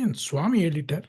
ஏன் சுவாமி எடிட்டர்?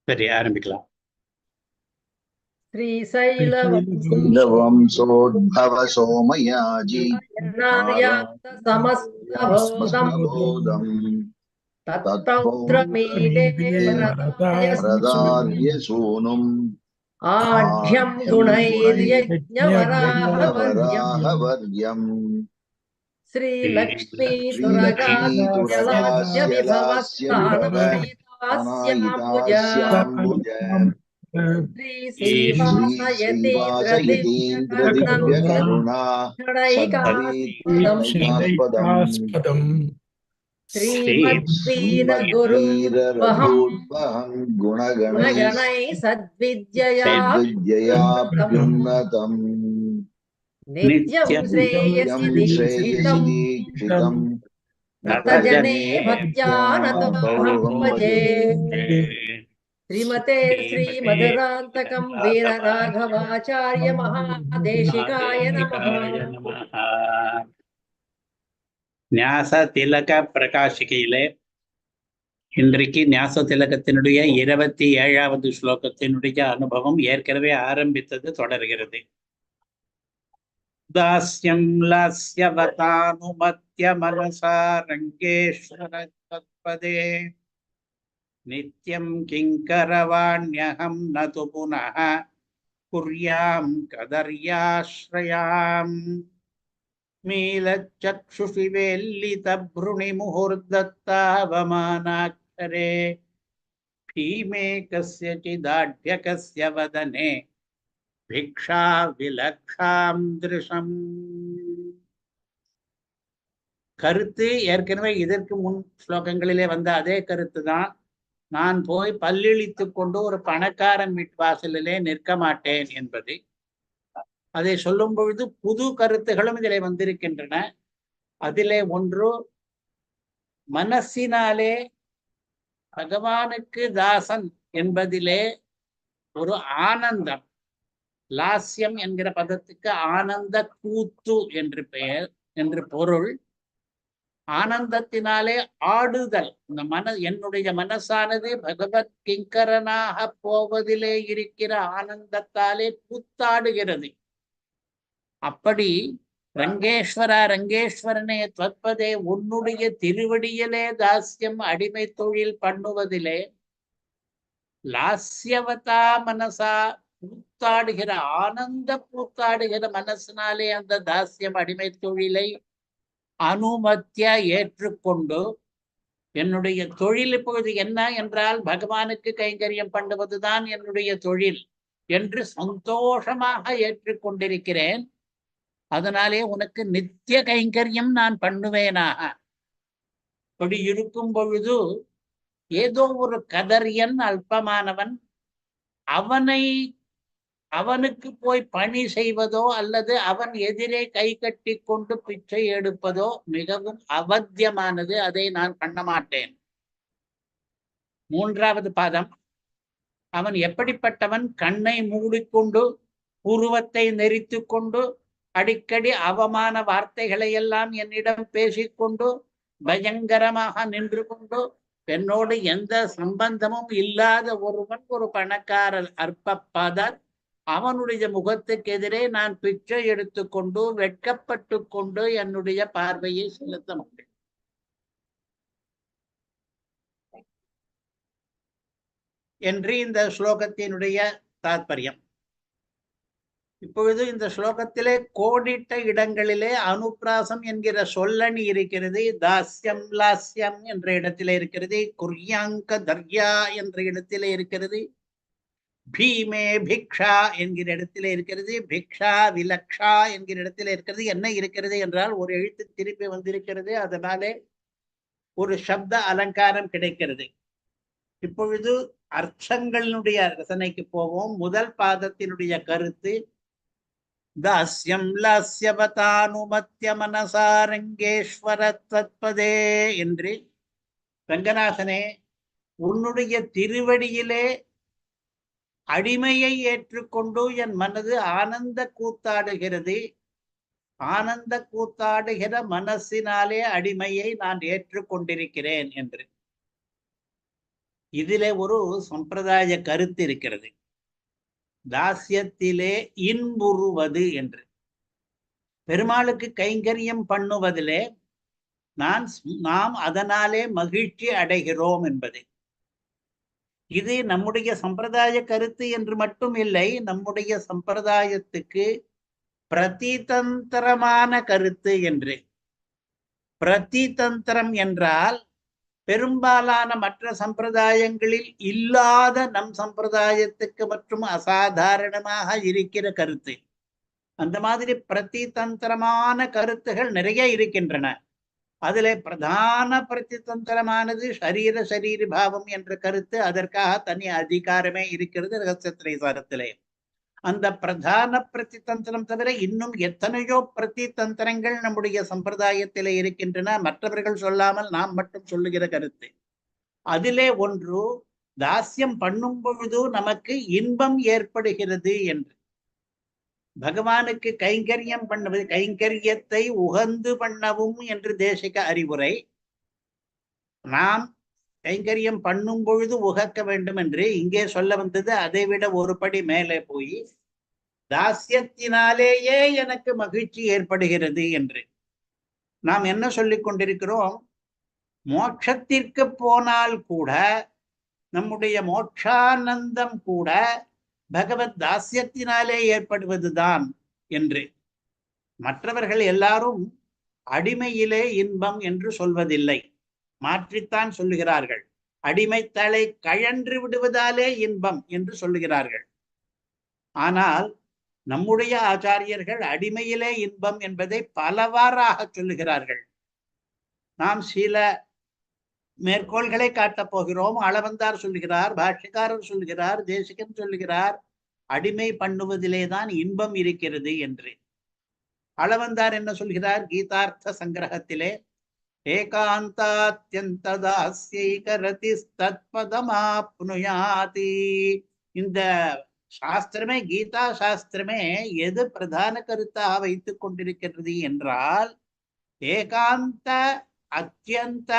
சரி, ஆரம்பிக்கலாம். श्रीशैलवंशोद्भव सोमयाजी समस्तबोधम् तत्पौत्रमीडे वरदार्य सूनुम् आढ्यं गुणैर्यज्ञवराहवर्यम् श्रीलक्ष्मी सुरगास्य विभवस्तानयितास्याम्बुज श्रीश्रीवासयतीन्द्रदिव्यकरुणा षडैकास्पदम् श्रीमद्वीररघूद्वहं गुणगणैः सद्विद्ययाभ्युन्नतम् नित्यं श्रेयसि दीक्षितम् नतजने भक्त्यानतोऽहं भजे। श्रीमते श्रीमधुरान्तकं वीरराघवाचार्य महादेशिकाय नमः। ஞாச திலக பிரகாஷிகையிலே இன்றைக்கு ஞாச திலகத்தினுடைய 27வது ஸ்லோகத்தினுடைய அனுபவம் ஏற்கனவே ஆரம்பித்தது தொடர்கிறது. தாஸ்யம் லாஸ்யவதானுமத்ய மனசா ரங்கேஸ்வர தத்பதே நித்யம் கிங்கரவாண்யஹம் நது புனः குர்யாம் கதர்யாஸ்ரயாம் மீலச்சக்ஷுஷி வேல்லிதப்ருணிமுஹுர்தத்தாவமானாக்ஷரே भीमे कस्यचिदाढ्यकस्य वदने भिक्षा विलक्षां दृशम्. கருத்து ஏற்கனவே இதற்கு முன் ஸ்லோகங்களிலே வந்த அதே கருத்து தான். நான் போய் பல்லிழித்து கொண்டு ஒரு பணக்காரன் வீட்டு வாசலிலே நிற்க மாட்டேன் என்பது. அதை சொல்லும் பொழுது புது கருத்துகளும் இதிலே வந்திருக்கின்றன. அதிலே ஒன்று, மனசினாலே பகவானுக்கு தாசன் என்பதிலே ஒரு ஆனந்தம். லாஸ்யம் என்கிற பதத்துக்கு ஆனந்த கூத்து என்று பெயர், என்று பொருள். ஆனந்தத்தினாலே ஆடுதல். இந்த என்னுடைய மனசானது பகவத் கிங்கரனாக போவதிலே இருக்கிற ஆனந்தத்தாலே கூத்தாடுகிறது. அப்படி ரங்கேஸ்வரா ரங்கேஸ்வரனே துவத்பதே உன்னுடைய திருவடியிலே தாஸ்யம் அடிமை தொழில் பண்ணுவதிலே லாஸ்யவதா மனசா கூத்தாடுகிற ஆனந்த கூத்தாடுகிற மனசினாலே அந்த தாஸ்யம் அடிமை தொழிலை அனுமத்தியா ஏற்றுக்கொண்டு என்னுடைய தொழில் இப்பொழுது என்ன என்றால் பகவானுக்கு கைங்கரியம் பண்ணுவதுதான் என்னுடைய தொழில் என்று சந்தோஷமாக ஏற்றுக்கொண்டிருக்கிறேன். அதனாலே உனக்கு நித்திய கைங்கரியம் நான் பண்ணுவேனாக. அப்படி இருக்கும் பொழுது ஏதோ ஒரு கதரியன் அல்பமானவன் அவனுக்கு போய் பணி செய்வதோ அல்லது அவன் எதிரே கை கட்டி கொண்டு பிச்சை எடுப்பதோ மிகவும் அவத்தியமானது. அதை நான் பண்ண மாட்டேன். மூன்றாவது பாதம், அவன் எப்படிப்பட்டவன்? கண்ணை மூடிக்கொண்டு உருவத்தை நெறித்து கொண்டு அடிக்கடி அவமான வார்த்தைகளை எல்லாம் என்னிடம் பேசிக்கொண்டு பயங்கரமாக நின்று கொண்டு என்னோடு எந்த சம்பந்தமும் இல்லாத ஒருவன், ஒரு பணக்காரர் அற்பப்பாதர், அவனுடைய முகத்துக்கு எதிரே நான் பிச்சை எடுத்துக்கொண்டு வெட்கப்பட்டு கொண்டு என்னுடைய பார்வையை செலுத்த முடியும் என்று இந்த ஸ்லோகத்தினுடைய தாத்பரியம். இப்பொழுது இந்த ஸ்லோகத்திலே கோடிட்ட இடங்களிலே அனுப்ராசம் என்கிற சொல்லணி இருக்கிறது. தாஸ்யம் லாஸ்யம் என்ற இடத்திலே இருக்கிறது. குர்யாங்க தர்யா என்ற இடத்திலே இருக்கிறது. பீமே பிக்ஷா என்கிற இடத்திலே இருக்கிறது. பிக்ஷா விலக்ஷா என்கிற இடத்திலே இருக்கிறது. என்ன இருக்கிறது என்றால் ஒரு எழுத்து திருப்பி வந்திருக்கிறது. அதனாலே ஒரு சப்த அலங்காரம் கிடைக்கிறது. இப்பொழுது அர்த்தங்களினுடைய ரசனைக்கு போவோம். முதல் பாதத்தினுடைய கருத்து தாஸ்யம் லாஸ்யவதானுமத்ய மனசாரங்கேஸ்வர தத்பதே என்று. ரங்கநாதனே, உன்னுடைய திருவடியிலே அடிமையை ஏற்றுக்கொண்டு என் மனது ஆனந்த கூத்தாடுகிறது. ஆனந்த கூத்தாடுகிற மனசினாலே அடிமையை நான் ஏற்றுக்கொண்டிருக்கிறேன் என்று. இதிலே ஒரு சம்பிரதாய கருத்து இருக்கிறது. தாஸ்யத்திலே இன்புறுவது என்று. பெருமாளுக்கு கைங்கரியம் பண்ணுவதிலே நாம் அதனாலே மகிழ்ச்சி அடைகிறோம் என்பது. இது நம்முடைய சம்பிரதாய கருத்து என்று மட்டும் இல்லை, நம்முடைய சம்பிரதாயத்துக்கு பிரதிதந்திரமான கருத்து என்று. பிரதிதந்திரம் என்றால் பெரும்பாலான மற்ற சம்பிரதாயங்களில் இல்லாத நம் சம்பிரதாயத்துக்கு மற்றும் அசாதாரணமாக இருக்கிற கருத்து. அந்த மாதிரி பிரதிதந்திரமான கருத்துகள் நிறைய இருக்கின்றன. அதிலே பிரதான பிரதிதந்திரமானது சரீரி பாவம் என்ற கருத்து. அதற்காக தனி அதிகாரமே இருக்கிறது ரகசியத்திரைசாரத்திலே. அந்த பிரதான பிரதிதந்திரம் தவிர இன்னும் எத்தனையோ பிரதிதந்திரங்கள் நம்முடைய சம்பிரதாயத்திலே இருக்கின்றன. மற்றவர்கள் சொல்லாமல் நாம் மட்டும் சொல்லுகிற கருத்து. அதிலே ஒன்று, தாஸ்யம் பண்ணும் பொழுது நமக்கு இன்பம் ஏற்படுகிறது என்று. பகவானுக்கு கைங்கரியம் பண்ணுவது, கைங்கரியத்தை உகந்து பண்ணவும் என்று தேசிக அறிவுரை. நாம் கைங்கரியம் பண்ணும் பொழுது உகக்க வேண்டும் என்று இங்கே சொல்ல வந்தது. அதை விட ஒரு படி மேலே போய் தாஸ்யத்தினாலேயே எனக்கு மகிழ்ச்சி ஏற்படுகிறது என்று. நாம் என்ன சொல்லிக் கொண்டிருக்கிறோம்? மோட்சத்திற்கு போனால் கூட நம்முடைய மோட்சானந்தம் கூட பகவத் தாஸ்யத்தினாலே ஏற்படுவதுதான் என்று. மற்றவர்கள் எல்லாரும் அடிமையிலே இன்பம் என்று சொல்வதில்லை, மாற்றித்தான் சொல்லுகிறார்கள். அடிமைத்தலை கழன்று விடுவதாலே இன்பம் என்று சொல்லுகிறார்கள். ஆனால் நம்முடைய ஆச்சாரியர்கள் அடிமையிலே இன்பம் என்பதை பலவாறாக சொல்லுகிறார்கள். நாம் சில மேற்கோள்களை காட்டப் போகிறோம். அளவந்தார் சொல்லுகிறார், பாஷ்யக்காரர் சொல்லுகிறார், தேசிகன் சொல்லுகிறார், அடிமை பண்ணுவதிலே தான் இன்பம் இருக்கிறது என்று. அளவந்தார் என்ன சொல்கிறார்? கீதார்த்த சங்கிரகத்திலே ஏகாந்தாத்யந்ததாஸ்யைகரதிஸ்தத்பதமாப்னுயாதி. இந்த சாஸ்திரமே, கீதா சாஸ்திரமே எது பிரதான கருத்தாக வைத்துக் கொண்டிருக்கிறது என்றால், ஏகாந்த அத்தியந்த.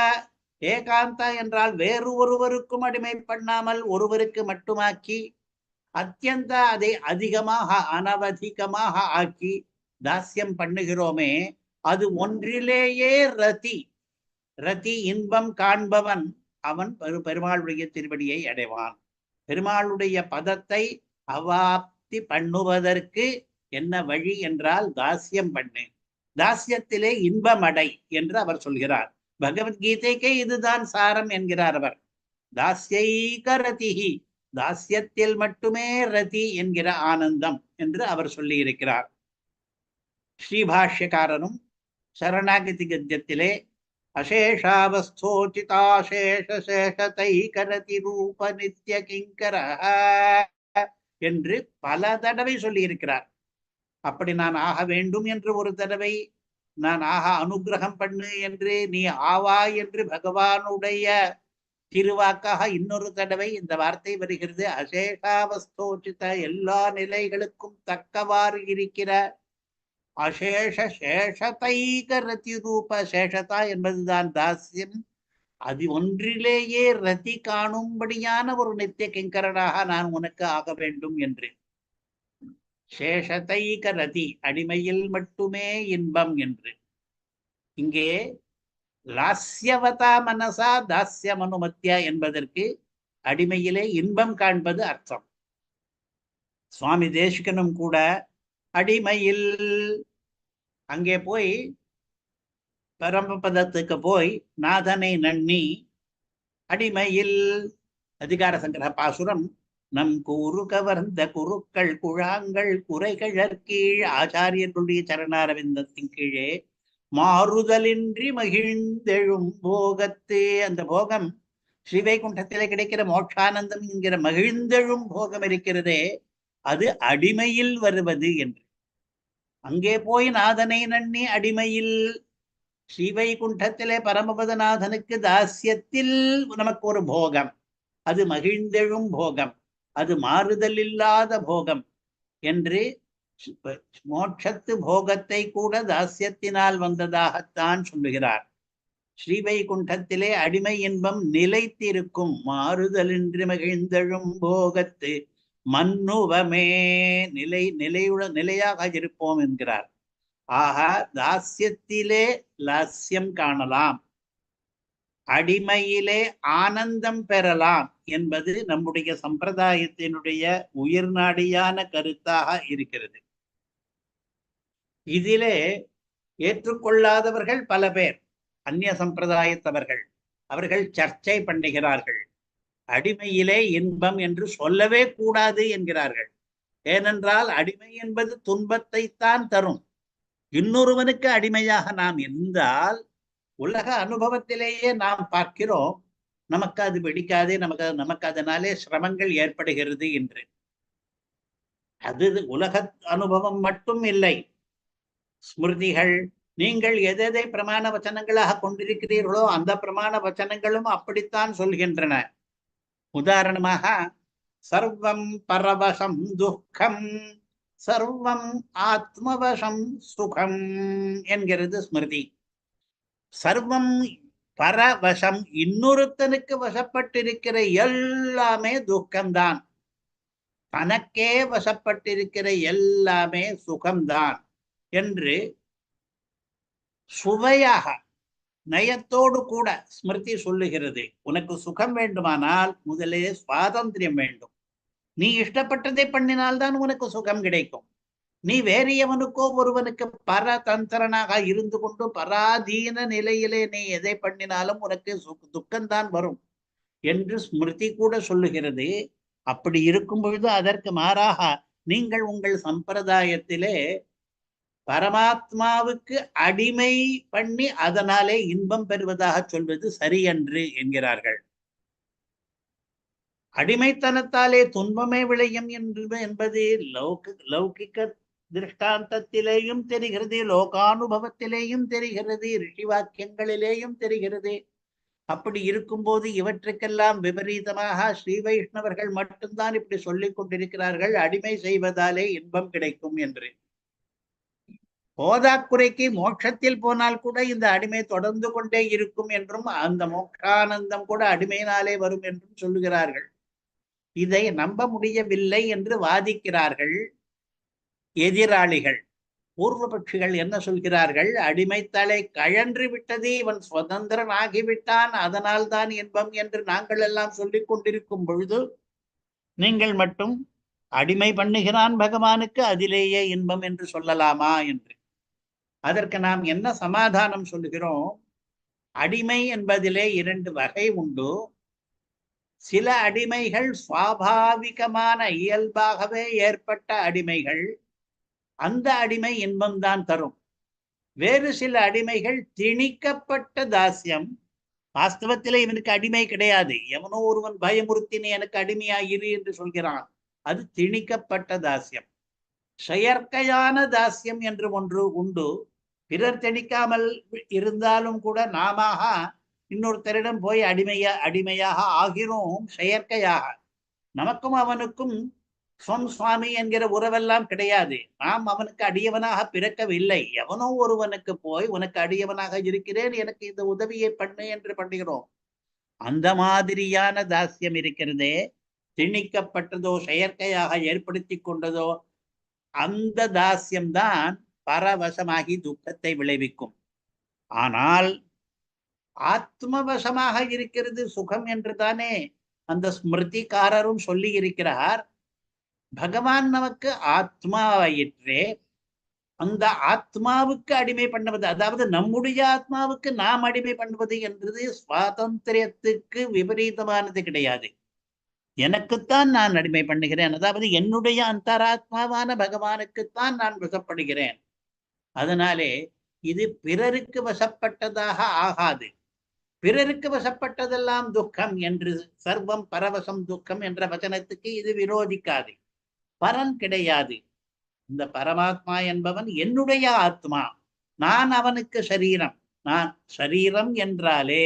ஏகாந்த என்றால் வேறு ஒருவருக்கும் அடிமை பண்ணாமல் ஒருவருக்கு மட்டுமாக்கி, அத்தியந்த அதை அதிகமாக அனவதிகமாக ஆக்கி, தாஸ்யம் பண்ணுகிறோமே அது ஒன்றிலேயே ரதி. ரதி இன்பம் காண்பவன் அவன் பெருமாளுடைய திருவடியை அடைவான். பெருமாளுடைய பதத்தை அவாப்தி பண்ணுவதற்கு என்ன வழி என்றால் தாஸ்யம் பண்ணு, தாஸ்யத்திலே இன்பமடை என்று அவர் சொல்கிறார். பகவத்கீதைக்கே இதுதான் சாரம் என்கிறார் அவர். தாஸ்யைக ரதிஹி, தாஸ்யத்தில் மட்டுமே ரதி என்கிற ஆனந்தம் என்று அவர் சொல்லி இருக்கிறார். ஸ்ரீபாஷ்யக்காரனும் சரணாகதி கத்தியத்திலே அசேஷாவஸ்தோசிதாசேஷசேஷதைகரதி ரூப நித்ய கிங்கர என்று பல தடவை சொல்லி இருக்கிறார். அப்படி நான் ஆக வேண்டும் என்று ஒரு தடவை, நான் ஆக அனுகிரகம் பண்ணு என்று, நீ ஆவா என்று பகவானுடைய திருவாக்காக இன்னொரு தடவை இந்த வார்த்தை வருகிறது. அசேஷாவஸ்தோசித, எல்லா நிலைகளுக்கும் தக்கவாறு இருக்கிற அசேஷ சேஷதைக ரதி ரூப, சேஷதா என்பதுதான் தாஸ்யம். அது ஒன்றிலேயே ரதி காணும்படியான ஒரு நித்திய கிங்கரனாக நான் உனக்கு ஆக வேண்டும் என்று. சேஷதைக ரதி, அடிமையில் மட்டுமே இன்பம் என்று. இங்கே லாஸ்யவதா மனசா தாஸ்யம் அனுமத்தியா என்பதற்கு அடிமையிலே இன்பம் காண்பது அர்த்தம். சுவாமி தேசிகனும் கூட அடிமையில் அங்கே போய் பரமபதத்துக்கு போய் நாதனை நன்னி அடிமையில் அதிகார சங்கிரக பாசுரம், நம் கூறு கவர்ந்த குருக்கள் குழாங்கள் குறைகழற்கீழ் ஆச்சாரியர்களுடைய சரணாரவிந்தத்தின் கீழே மாறுதலின்றி மகிழ்ந்தெழும் போகத்து. அந்த போகம் ஸ்ரீவைகுண்டத்திலே கிடைக்கிற மோட்சானந்தம் என்கிற மகிழ்ந்தெழும் போகம் இருக்கிறதே, அது அடிமையில் வருவது என்று. அங்கே போய் நாதனை நன்னி அடிமையில், ஸ்ரீவைகுண்டத்திலே பரமபதநாதனுக்கு தாஸ்யத்தில் நமக்கு ஒரு போகம், அது மகிழ்ந்தெழும் போகம், அது மாறுதல் இல்லாத போகம் என்று. மோட்சத்து போகத்தை கூட தாஸ்யத்தினால் வந்ததாகத்தான் சொல்லுகிறார். ஸ்ரீவைகுண்டத்திலே அடிமை இன்பம் நிலைத்திருக்கும், மாறுதலின்றி மகிழ்ந்தெழும் போகத்து மன்னுவமே, நிலையாக இருப்போம் என்கிறார். ஆக தாஸ்யத்திலே லாஸ்யம் காணலாம், அடிமையிலே ஆனந்தம் பெறலாம் என்பது நம்முடைய சம்பிரதாயத்தினுடைய உயிர்நாடியான கருத்தாக இருக்கிறது. இதிலே ஏற்றுக்கொள்ளாதவர்கள் பல பேர், அந்நிய சம்பிரதாயத்தவர்கள். அவர்கள் சர்ச்சை பண்ணுகிறார்கள். அடிமையிலே இன்பம் என்று சொல்லவே கூடாது என்கிறார்கள். ஏனென்றால் அடிமை என்பது துன்பத்தை தான் தரும். இன்னொருவனுக்கு அடிமையாக நாம் இருந்தால் உலக அனுபவத்திலேயே நாம் பார்க்கிறோம், நமக்கு அது பிடிக்காது, நமக்கு அதனாலே சிரமங்கள் ஏற்படுகிறது என்று. அது உலக அனுபவம் மட்டும் இல்லை, ஸ்மிருதிகள், நீங்கள் எதை பிரமாண வச்சனங்களாக கொண்டிருக்கிறீர்களோ அந்த பிரமாண வச்சனங்களும் அப்படித்தான் சொல்கின்றன. உதாரணமாக சர்வம் பரவசம் துக்கம், சர்வம் ஆத்மவசம் சுகம் என்கிறது ஸ்மிருதி. சர்வம் பரவசம், இன்னொருத்தனுக்கு வசப்பட்டிருக்கிற எல்லாமே துக்கம்தான், தனக்கே வசப்பட்டிருக்கிற எல்லாமே சுகம்தான் என்று சுவையாக நயத்தோடு கூட ஸ்மிருதி சொல்லுகிறது. உனக்கு சுகம் வேண்டுமானால் முதலே சுவாதந்திரம் வேண்டும். நீ இஷ்டப்பட்டதை பண்ணினால்தான் உனக்கு சுகம் கிடைக்கும். நீ வேறு எவனுக்கோ ஒருவனுக்கு பரதந்திரனாக இருந்து கொண்டு பராதீன நிலையிலே நீ எதை பண்ணினாலும் உனக்கு துக்கம்தான் வரும் என்று ஸ்மிருதி கூட சொல்லுகிறது. அப்படி இருக்கும் பொழுது அதற்கு மாறாக நீங்கள் உங்கள் சம்பிரதாயத்திலே பரமாத்மாவுக்கு அடிமை பண்ணி அதனாலே இன்பம் பெறுவதாக சொல்வது சரியன்று என்கிறார்கள். அடிமைத்தனத்தாலே துன்பமே விளையும் என்பது லௌகிக திருஷ்டாந்தத்திலேயும் தெரிகிறது, லோகானுபவத்திலேயும் தெரிகிறது, ரிஷி வாக்கியங்களிலேயும் தெரிகிறது. அப்படி இருக்கும்போது இவற்றுக்கெல்லாம் விபரீதமாக ஸ்ரீ வைஷ்ணவர்கள் மட்டும்தான் இப்படி சொல்லிக் கொண்டிருக்கிறார்கள், அடிமை செய்வதாலே இன்பம் கிடைக்கும் என்று. போதாக்குறைக்கு மோட்சத்தில் போனால் கூட இந்த அடிமை தொடர்ந்து கொண்டே இருக்கும் என்றும், அந்த மோட்சானந்தம் கூட அடிமையினாலே வரும் என்றும் சொல்லுகிறார்கள். இதை நம்ப முடியவில்லை என்று வாதிக்கிறார்கள் எதிராளிகள். பூர்வபட்சிகள் என்ன சொல்கிறார்கள்? அடிமைத்தலை கழன்று விட்டது, இவன் சுதந்திரன் ஆகிவிட்டான், அதனால் தான் இன்பம் என்று நாங்கள் எல்லாம் சொல்லிக் கொண்டிருக்கும் பொழுது நீங்கள் மட்டும் அடிமை பண்ணுகிறான் பகவானுக்கு, அதிலேயே இன்பம் என்று சொல்லலாமா என்று. அதற்கு நாம் என்ன சமாதானம் சொல்லுகிறோம்? அடிமை என்பதிலே 2 வகை உண்டு. சில அடிமைகள் சுவாபாவிகமான இயல்பாகவே ஏற்பட்ட அடிமைகள், அந்த அடிமை இன்பம்தான் தரும். வேறு சில அடிமைகள் திணிக்கப்பட்ட தாசியம். வாஸ்தவத்திலே இவனுக்கு அடிமை கிடையாது, எவனோ ஒருவன் பயமுறுத்தினே எனக்கு அடிமையாயிரு என்று சொல்கிறான், அது திணிக்கப்பட்ட தாசியம். செயற்கையான தாசியம் என்று ஒன்று உண்டு. பிறர் திணிக்காமல் இருந்தாலும் கூட நாம இன்னொருத்தரிடம் போய் அடிமையாக ஆகிறோம் செயற்கையாக. நமக்கும் அவனுக்கும் சொன் சுவாமி என்கிற உறவெல்லாம் கிடையாது. நாம் அவனுக்கு அடியவனாக பிறக்கவில்லை. எவனோ ஒருவனுக்கு போய் உனக்கு அடியவனாக இருக்கிறேன், எனக்கு இந்த உதவியை பண்ணு என்று பண்ணுகிறோம். அந்த மாதிரியான தாசியம் இருக்கிறதே, திணிக்கப்பட்டதோ செயற்கையாக ஏற்படுத்தி கொண்டதோ, அந்த தாசியம்தான் பரவசமாகி துக்கத்தை விளைவிக்கும். ஆனால் ஆத்மவசமாக இருக்கிறது சுகம் என்று தானே அந்த ஸ்மிருதிக்காரரும் சொல்லி இருக்கிறார். பகவான் நமக்கு ஆத்மாவாயிற்றே, அந்த ஆத்மாவுக்கு அடிமை பண்ணுவது, அதாவது நம்முடைய ஆத்மாவுக்கு நாம் அடிமை பண்ணுவது என்றது சுவாதந்திரியத்துக்கு விபரீதமானது கிடையாது. எனக்குத்தான் நான் அடிமை பண்ணுகிறேன், அதாவது என்னுடைய அந்தராத்மாவான பகவானுக்குத்தான் நான் வசப்படுகிறேன். அதனாலே இது பிறருக்கு வசப்பட்டதாக ஆகாது. பிறருக்கு வசப்பட்டதெல்லாம் துக்கம் என்று சர்வம் பரவசம் துக்கம் என்ற வசனத்துக்கு இது விரோதிக்காது. பலன் கிடையாது. இந்த பரமாத்மா என்பவன் என்னுடைய ஆத்மா, நான் அவனுக்கு சரீரம். நான் சரீரம் என்றாலே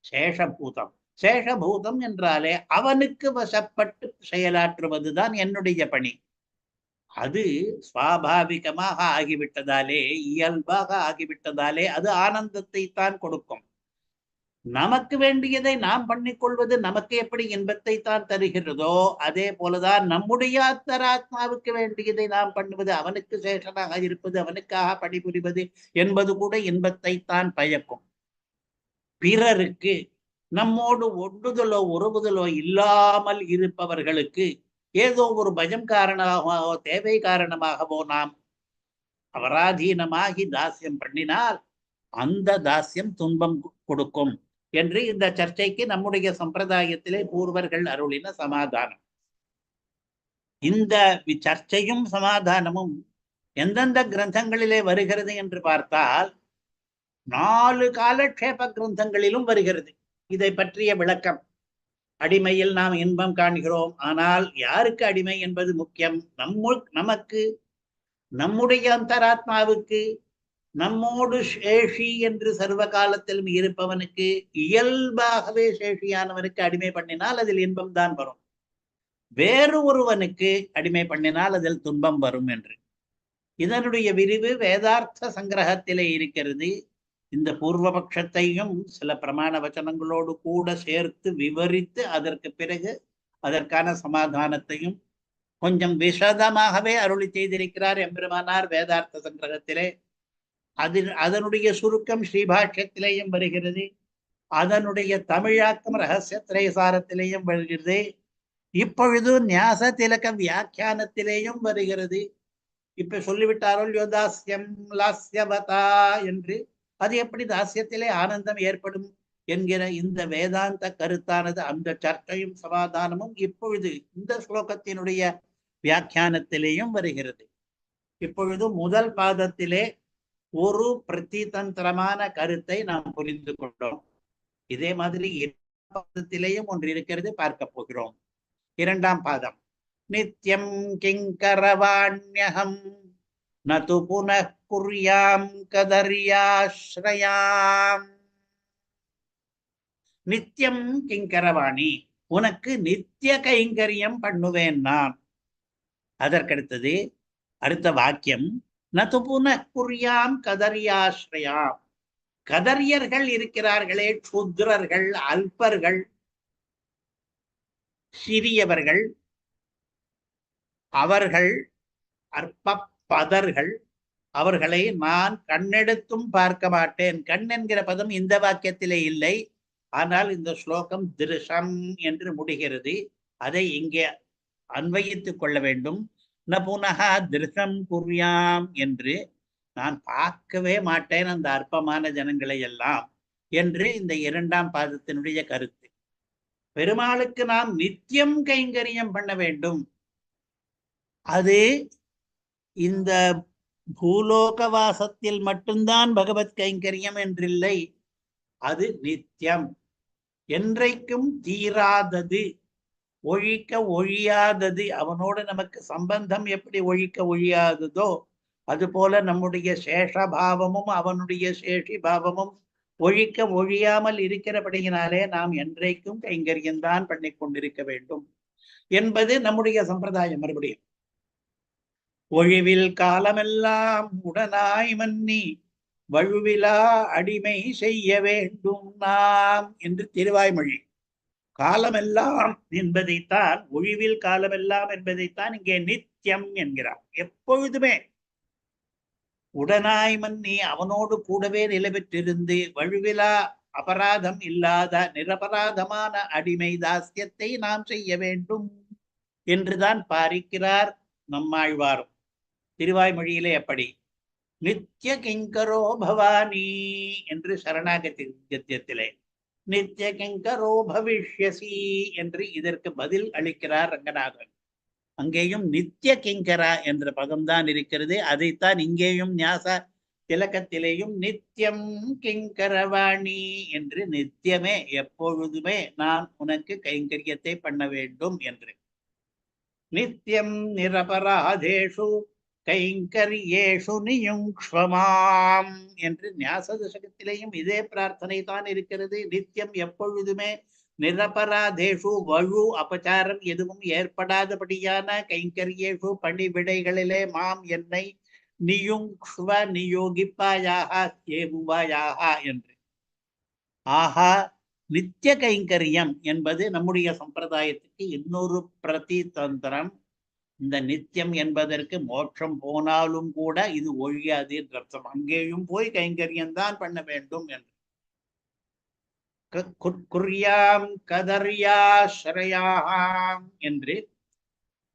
சேஷபூதம், சேஷபூதம் என்றாலே அவனுக்கு வசப்பட்டு செயலாற்றுவதுதான் என்னுடைய பணி. அது சுவாபாவிகமாக ஆகிவிட்டதாலே, இயல்பாக ஆகிவிட்டதாலே அது ஆனந்தத்தை தான் கொடுக்கும். நமக்கு வேண்டியதை நாம் பண்ணிக்கொள்வது நமக்கு எப்படி இன்பத்தை தான் தருகிறதோ, அதே போலதான் நம்முடைய அந்தராத்மாவுக்கு வேண்டியதை நாம் பண்ணுவது, அவனுக்கு சேஷனாக இருப்பது, அவனுக்காக பணிபுரிவது என்பது கூட இன்பத்தை தான் பயக்கும். பிறருக்கு நம்மோடு ஒட்டுதலோ உறவுதலோ இல்லாமல் இருப்பவர்களுக்கு ஏதோ ஒரு பயம் காரணமாகவோ தேவை காரணமாகவோ நாம் அபராதீனமாகி தாசியம் பண்ணினால் அந்த தாசியம் துன்பம் கொடுக்கும் என்று இந்த சர்ச்சைக்கு நம்முடைய சம்பிரதாயத்திலே பூர்வர்கள் அருளின சமாதானம். இந்த சர்ச்சையும் சமாதானமும் எந்தெந்த கிரந்தங்களிலே வருகிறது என்று பார்த்தால் 4 காலக்ஷேப கிரந்தங்களிலும் வருகிறது இதை பற்றிய விளக்கம். அடிமையில் நாம் இன்பம் காண்கிறோம், ஆனால் யாருக்கு அடிமை என்பது முக்கியம்? நமக்கு, நம்முடைய அந்தராத்மாவுக்கு, நம்மோடு சேஷி என்று சர்வ காலத்திலும் இருப்பவனுக்கு, இயல்பாகவே சேஷியானவனுக்கு அடிமை பண்ணினால் அதில் இன்பம் தான் வரும். வேறு ஒருவனுக்கு அடிமை பண்ணினால் அதில் துன்பம் வரும் என்று. இதனுடைய விரிவு வேதார்த்த சங்கிரகத்திலே இருக்கிறது. இந்த பூர்வபக்ஷத்தையும் சில பிரமாண வச்சனங்களோடு கூட சேர்த்து விவரித்து அதற்கு பிறகு அதற்கான சமாதானத்தையும் கொஞ்சம் விசதமாகவே அருளி செய்திருக்கிறார் எம்பெருமானார் வேதார்த்த சங்கிரகத்திலே. அதனுடைய சுருக்கம் ஸ்ரீபாஷ்யத்திலேயும் வருகிறது, அதனுடைய தமிழாக்கம் ரகசிய திரைசாரத்திலேயும் வருகிறது, இப்பொழுது ஞாச திலக வியாக்கியானத்திலேயும் வருகிறது. இப்ப சொல்லிவிட்டாரோ தாஸ்யம் லாஸ்யவதா என்று. அது எப்படி தாசியத்திலே ஆனந்தம் ஏற்படும் என்கிற இந்த வேதாந்த கருத்தானது, அந்த சர்ச்சையும் சமாதானமும் இப்பொழுது இந்த ஸ்லோகத்தினுடைய வியாக்கியானத்திலேயும் வருகிறது. இப்பொழுது முதல் பாதத்திலே ஒரு பிரதிதந்திரமான கருத்தை நாம் புரிந்து கொண்டோம். இதே மாதிரி பாதத்திலேயும் ஒன்று இருக்கிறது, பார்க்க போகிறோம். 2ஆம் பாதம். நித்யம் கிங்கரவாண்யகம் நது புனః குர்யாம் கதர்யாஸ்ரயாம். நித்தியம் கிங்கரவாணி, உனக்கு நித்திய கைங்கரியம் பண்ணுவேன் நான். அதற்கடுத்தது அடுத்த வாக்கியம், நது புனః குர்யாம் கதர்யாஸ்ரயாம். கதரியர்கள் இருக்கிறார்களே, க்ஷுத்ரர்கள், அல்பர்கள், சிறியவர்கள், அவர்கள் அற்ப பதர்கள், அவர்களை நான் கண்ணெடுத்தும் பார்க்க மாட்டேன். கண் என்கிற பதம் இந்த வாக்கியத்திலே இல்லை. ஆனால் இந்த ஸ்லோகம் திருஷம் என்று முடிகிறது. அதை இங்கே அன்வயித்துக் கொள்ள வேண்டும். ந புனகா திருஷம் குர்யாம் என்று, நான் பார்க்கவே மாட்டேன் அந்த அற்பமான ஜனங்களை எல்லாம் என்று இந்த இரண்டாம் பாதத்தினுடைய கருத்து. பெருமாளுக்கு நாம் நித்தியம் கைங்கரியம் பண்ண வேண்டும். அது இந்த பூலோகவாசத்தில் மட்டும்தான் பகவத் கைங்கரியம் என்றில்லை. அது நித்தியம், என்றைக்கும் தீராதது, ஒழிக்க ஒழியாதது. அவனோடு நமக்கு சம்பந்தம் எப்படி ஒழிக்க ஒழியாததோ அதுபோல நம்முடைய சேஷபாவமும் அவனுடைய சேஷி பாவமும் ஒழிக்க ஒழியாமல் இருக்கிறபடியினாலே நாம் என்றைக்கும் கைங்கரியம்தான் பண்ணி கொண்டிருக்க வேண்டும் என்பது நம்முடைய சம்பிரதாயம். மறுபடியும் ஒழிவில் காலமெல்லாம் உடனாய் மன்னி வழுவிலா அடிமை செய்ய வேண்டும் நாம் என்று திருவாய்மொழி. காலமெல்லாம் என்பதைத்தான், ஒழிவில் காலமெல்லாம் என்பதைத்தான் இங்கே நித்தியம் என்கிறார். எப்பொழுதுமே உடனாய் மன்னி அவனோடு கூடவே நிலைபெற்றிருந்து வழுவிலா அபராதம் இல்லாத நிரபராதமான அடிமை தாஸ்யத்தை நாம் செய்ய வேண்டும் என்றுதான் பாரிக்கிறார் நம்மாழ்வாரும். திருவாய்மொழியிலே எப்படி நித்திய கிங்கரோ பவானி என்று சரணாகதி கத்தியத்திலே நித்திய கிங்கரோ பவிஷ்யசி என்று இதற்கு பதில் அளிக்கிறார் ரங்கநாதன். அங்கேயும் நித்திய கிங்கரா என்ற பதம்தான் இருக்கிறது. அதைத்தான் இங்கேயும் ஞாச திலக்கத்திலேயும் நித்தியம் கிங்கரவாணி என்று, நித்தியமே எப்பொழுதுமே நான் உனக்கு கைங்கரியத்தை பண்ண வேண்டும் என்று. நித்தியம் நிரபராதேஷு கைங்கரியேஷு நியுங்க்ஷ்வமாம் என்று ஞாச தசகத்திலேயும் இதே பிரார்த்தனை தான் இருக்கிறது. நித்தியம் எப்பொழுதுமே நிரபராதேஷு வழு அபச்சாரம் எதுவும் ஏற்படாதபடியான கைங்கரியேஷு பணிவிடைகளிலே மாம் என்னை நியுங்க்ஷ்வ நியோகிப்பாயாக ஏவுவாயாக என்று. ஆஹா, நித்திய கைங்கரியம் என்பது நம்முடைய சம்பிரதாயத்துக்கு இன்னொரு பிரதி தந்திரம். இந்த நித்தியம் என்பதற்கு மோட்சம் போனாலும் கூட இது ஒழியாது என்ற அர்த்தம். அங்கேயும் போய் கைங்கரியம் தான் பண்ண வேண்டும் என்று. குர்யாம் கதர்யாஸ்ரயாம் என்று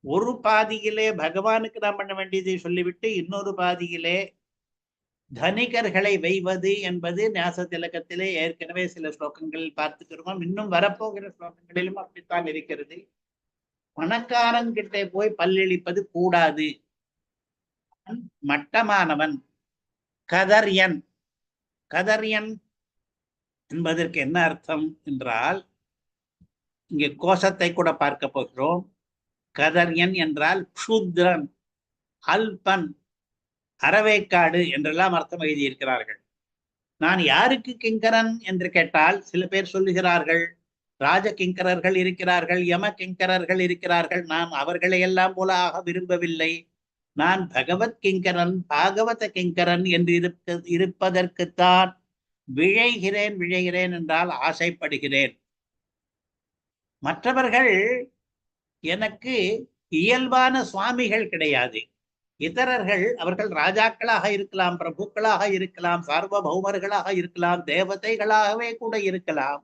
ஒரு பாதியிலே பகவானுக்கு நாம் பண்ண வேண்டியதை சொல்லிவிட்டு இன்னொரு பாதியிலே தனிகர்களை வைவது என்பது ஞாச திலகத்திலே ஏற்கனவே சில ஸ்லோகங்களில் பார்த்துக்கிறோம். இன்னும் வரப்போகிற ஸ்லோகங்களிலும் அப்படித்தான் இருக்கிறது. பணக்காரன்கிட்ட போய் பல்லிழிப்பது கூடாது. மட்டமானவன் கதர்யன். கதர்யன் என்பதற்கு என்ன அர்த்தம் என்றால், இங்கே கோஷத்தை கூட பார்க்க போகிறோம். கதர்யன் என்றால் க்ஷுத்ரன், அல்பன், அறவேக்காடு என்றெல்லாம் அர்த்தம் எழுதியிருக்கிறார்கள். நான் யாருக்கு கிங்கரன் என்று கேட்டால் சில பேர் சொல்லுகிறார்கள் ராஜ கிங்கரர்கள் இருக்கிறார்கள், யம கிங்கரர்கள் இருக்கிறார்கள். நான் அவர்களை எல்லாம் போல ஆக விரும்பவில்லை. நான் பகவத் கிங்கரன், பாகவத கிங்கரன் என்று இருப்பதற்குத்தான் விழைகிறேன் என்றால் ஆசைப்படுகிறேன். மற்றவர்கள் எனக்கு இயல்பான சுவாமிகள் கிடையாது. இதரர்கள் அவர்கள் ராஜாக்களாக இருக்கலாம், பிரபுக்களாக இருக்கலாம், சார்வபௌமர்களாக இருக்கலாம், தேவதைகளாகவே கூட இருக்கலாம்.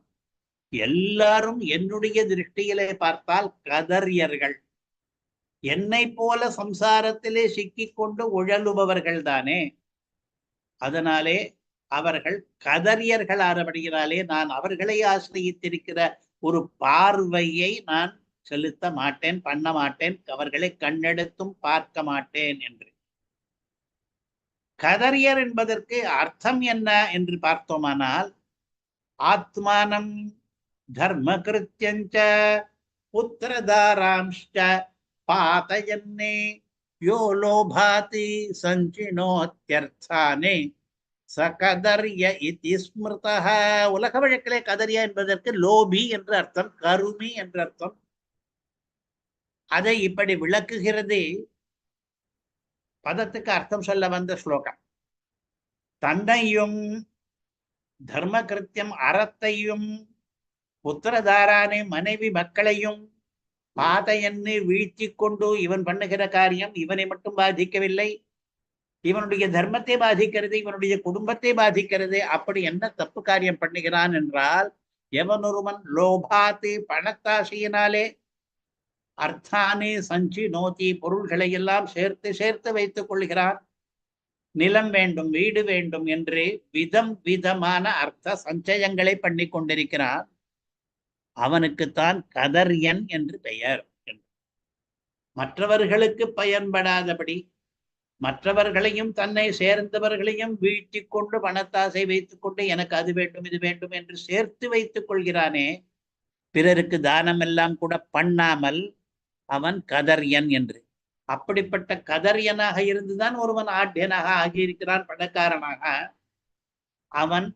எல்லாரும் என்னுடைய திருஷ்டியிலே பார்த்தால் கதரியர்கள். என்னை போல சம்சாரத்திலே சிக்கிக்கொண்டு உழலுபவர்கள் தானே. அதனாலே அவர்கள் கதரியர்கள் ஆனபடியினாலே நான் அவர்களை ஆசிரியத்திருக்கிற ஒரு பார்வையை நான் செலுத்த மாட்டேன், பண்ண மாட்டேன், அவர்களை கண்ணெடுத்தும் பார்க்க மாட்டேன் என்று. கதரியர் என்பதற்கு அர்த்தம் என்ன என்று பார்த்தோமானால், ஆத்மானம் தர்ம கிருத்தியஞ்ச புத்திரதாராம்ச்ச பாதயன்னே யோ லோபாதி சஞ்சினோத்யர்த்தானே சகதர்ய இதி ஸ்மிருதஹ. உலக வழக்கிலே கதரியா என்பதற்கு லோபி என்று அர்த்தம், கருமி என்று அர்த்தம். அதை இப்படி விளக்குகிறது பதத்துக்கு அர்த்தம் சொல்ல வந்த ஸ்லோகம். தன்னையும் தர்ம கிருத்தியம் அறத்தையும் புத்திரதாரானை மனைவி மக்களையும் பாதையன்னு வீழ்த்தி கொண்டு இவன் பண்ணுகிற காரியம் இவனை மட்டும் பாதிக்கவில்லை, இவனுடைய தர்மத்தை பாதிக்கிறது, இவனுடைய குடும்பத்தை பாதிக்கிறது. அப்படி என்ன தப்பு காரியம் பண்ணுகிறான் என்றால், எவனொருவன் லோபாத்து பணத்தாசையினாலே அர்த்தானே சஞ்சி நோத்தி பொருள்களை எல்லாம் சேர்த்து சேர்த்து வைத்துக் கொள்கிறான், நிலம் வேண்டும் வீடு வேண்டும் என்று விதமான அர்த்த சஞ்சயங்களை பண்ணி கொண்டிருக்கிறான், அவனுக்குத்தான் கதர்யன் என்று பெயர். மற்றவர்களுக்கு பயன்படாதபடி மற்றவர்களையும் தன்னை சேர்ந்தவர்களையும் வீழ்த்திக் கொண்டு பணத்தாசை வைத்துக் கொண்டு எனக்கு அது வேண்டும் இது வேண்டும் என்று சேர்த்து வைத்துக் கொள்கிறானே, பிறருக்கு தானம் எல்லாம் கூட பண்ணாமல் அவன் கதர்யன் என்று. அப்படிப்பட்ட கதர்யனாக இருந்துதான் ஒருவன் ஆட்யனாக ஆகியிருக்கிறான், பணக்காரனாக. அவன்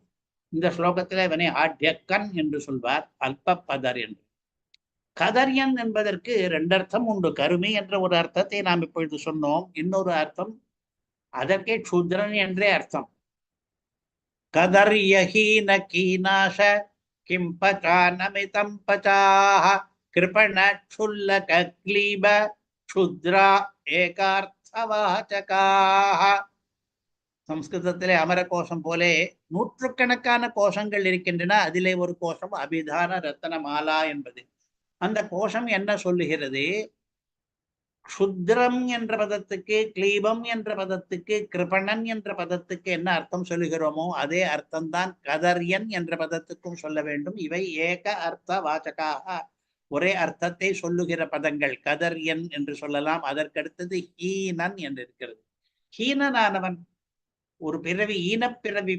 இந்த ஸ்லோகத்தில் அவனை ஆட்யக்கன் என்று சொல்வார், அல்ப பதர் என்று. கதர்யன் என்பதற்கு ரெண்டு அர்த்தம் உண்டு. கருமி என்ற ஒரு அர்த்தத்தை நாம் இப்பொழுது சொன்னோம். இன்னொரு அர்த்தம் அதற்கே க்ஷுத்ரன் என்றே அர்த்தம். கதர்யஹீன கீனாஷ கிம்பச்சானமிதம் பச்சாஹ கிருபணச்சுல்லக க்லீப க்ஷுத்ரா ஏகார்த்தவாச்சகாஹ. சம்ஸ்கிருதத்திலே அமர கோஷம் போலே நூற்றுக்கணக்கான கோஷங்கள் இருக்கின்றன. அதிலே ஒரு கோஷம் அபிதான ரத்தன மாலா என்பது. அந்த கோஷம் என்ன சொல்லுகிறது? க்ஷுத்ரம் என்ற பதத்துக்கு, கிளீபம் என்ற பதத்துக்கு, கிருபணன் என்ற பதத்துக்கு என்ன அர்த்தம் சொல்லுகிறோமோ அதே அர்த்தம்தான் கதர்யன் என்ற பதத்துக்கும் சொல்ல வேண்டும். இவை ஏக அர்த்த வாச்சகாக, ஒரே அர்த்தத்தை சொல்லுகிற பதங்கள். கதர்யன் என்று சொல்லலாம். அதற்கடுத்தது ஹீனன் என்று இருக்கிறது. ஹீனனானவன் ஒரு பிறவி, ஈனப்பிறவி,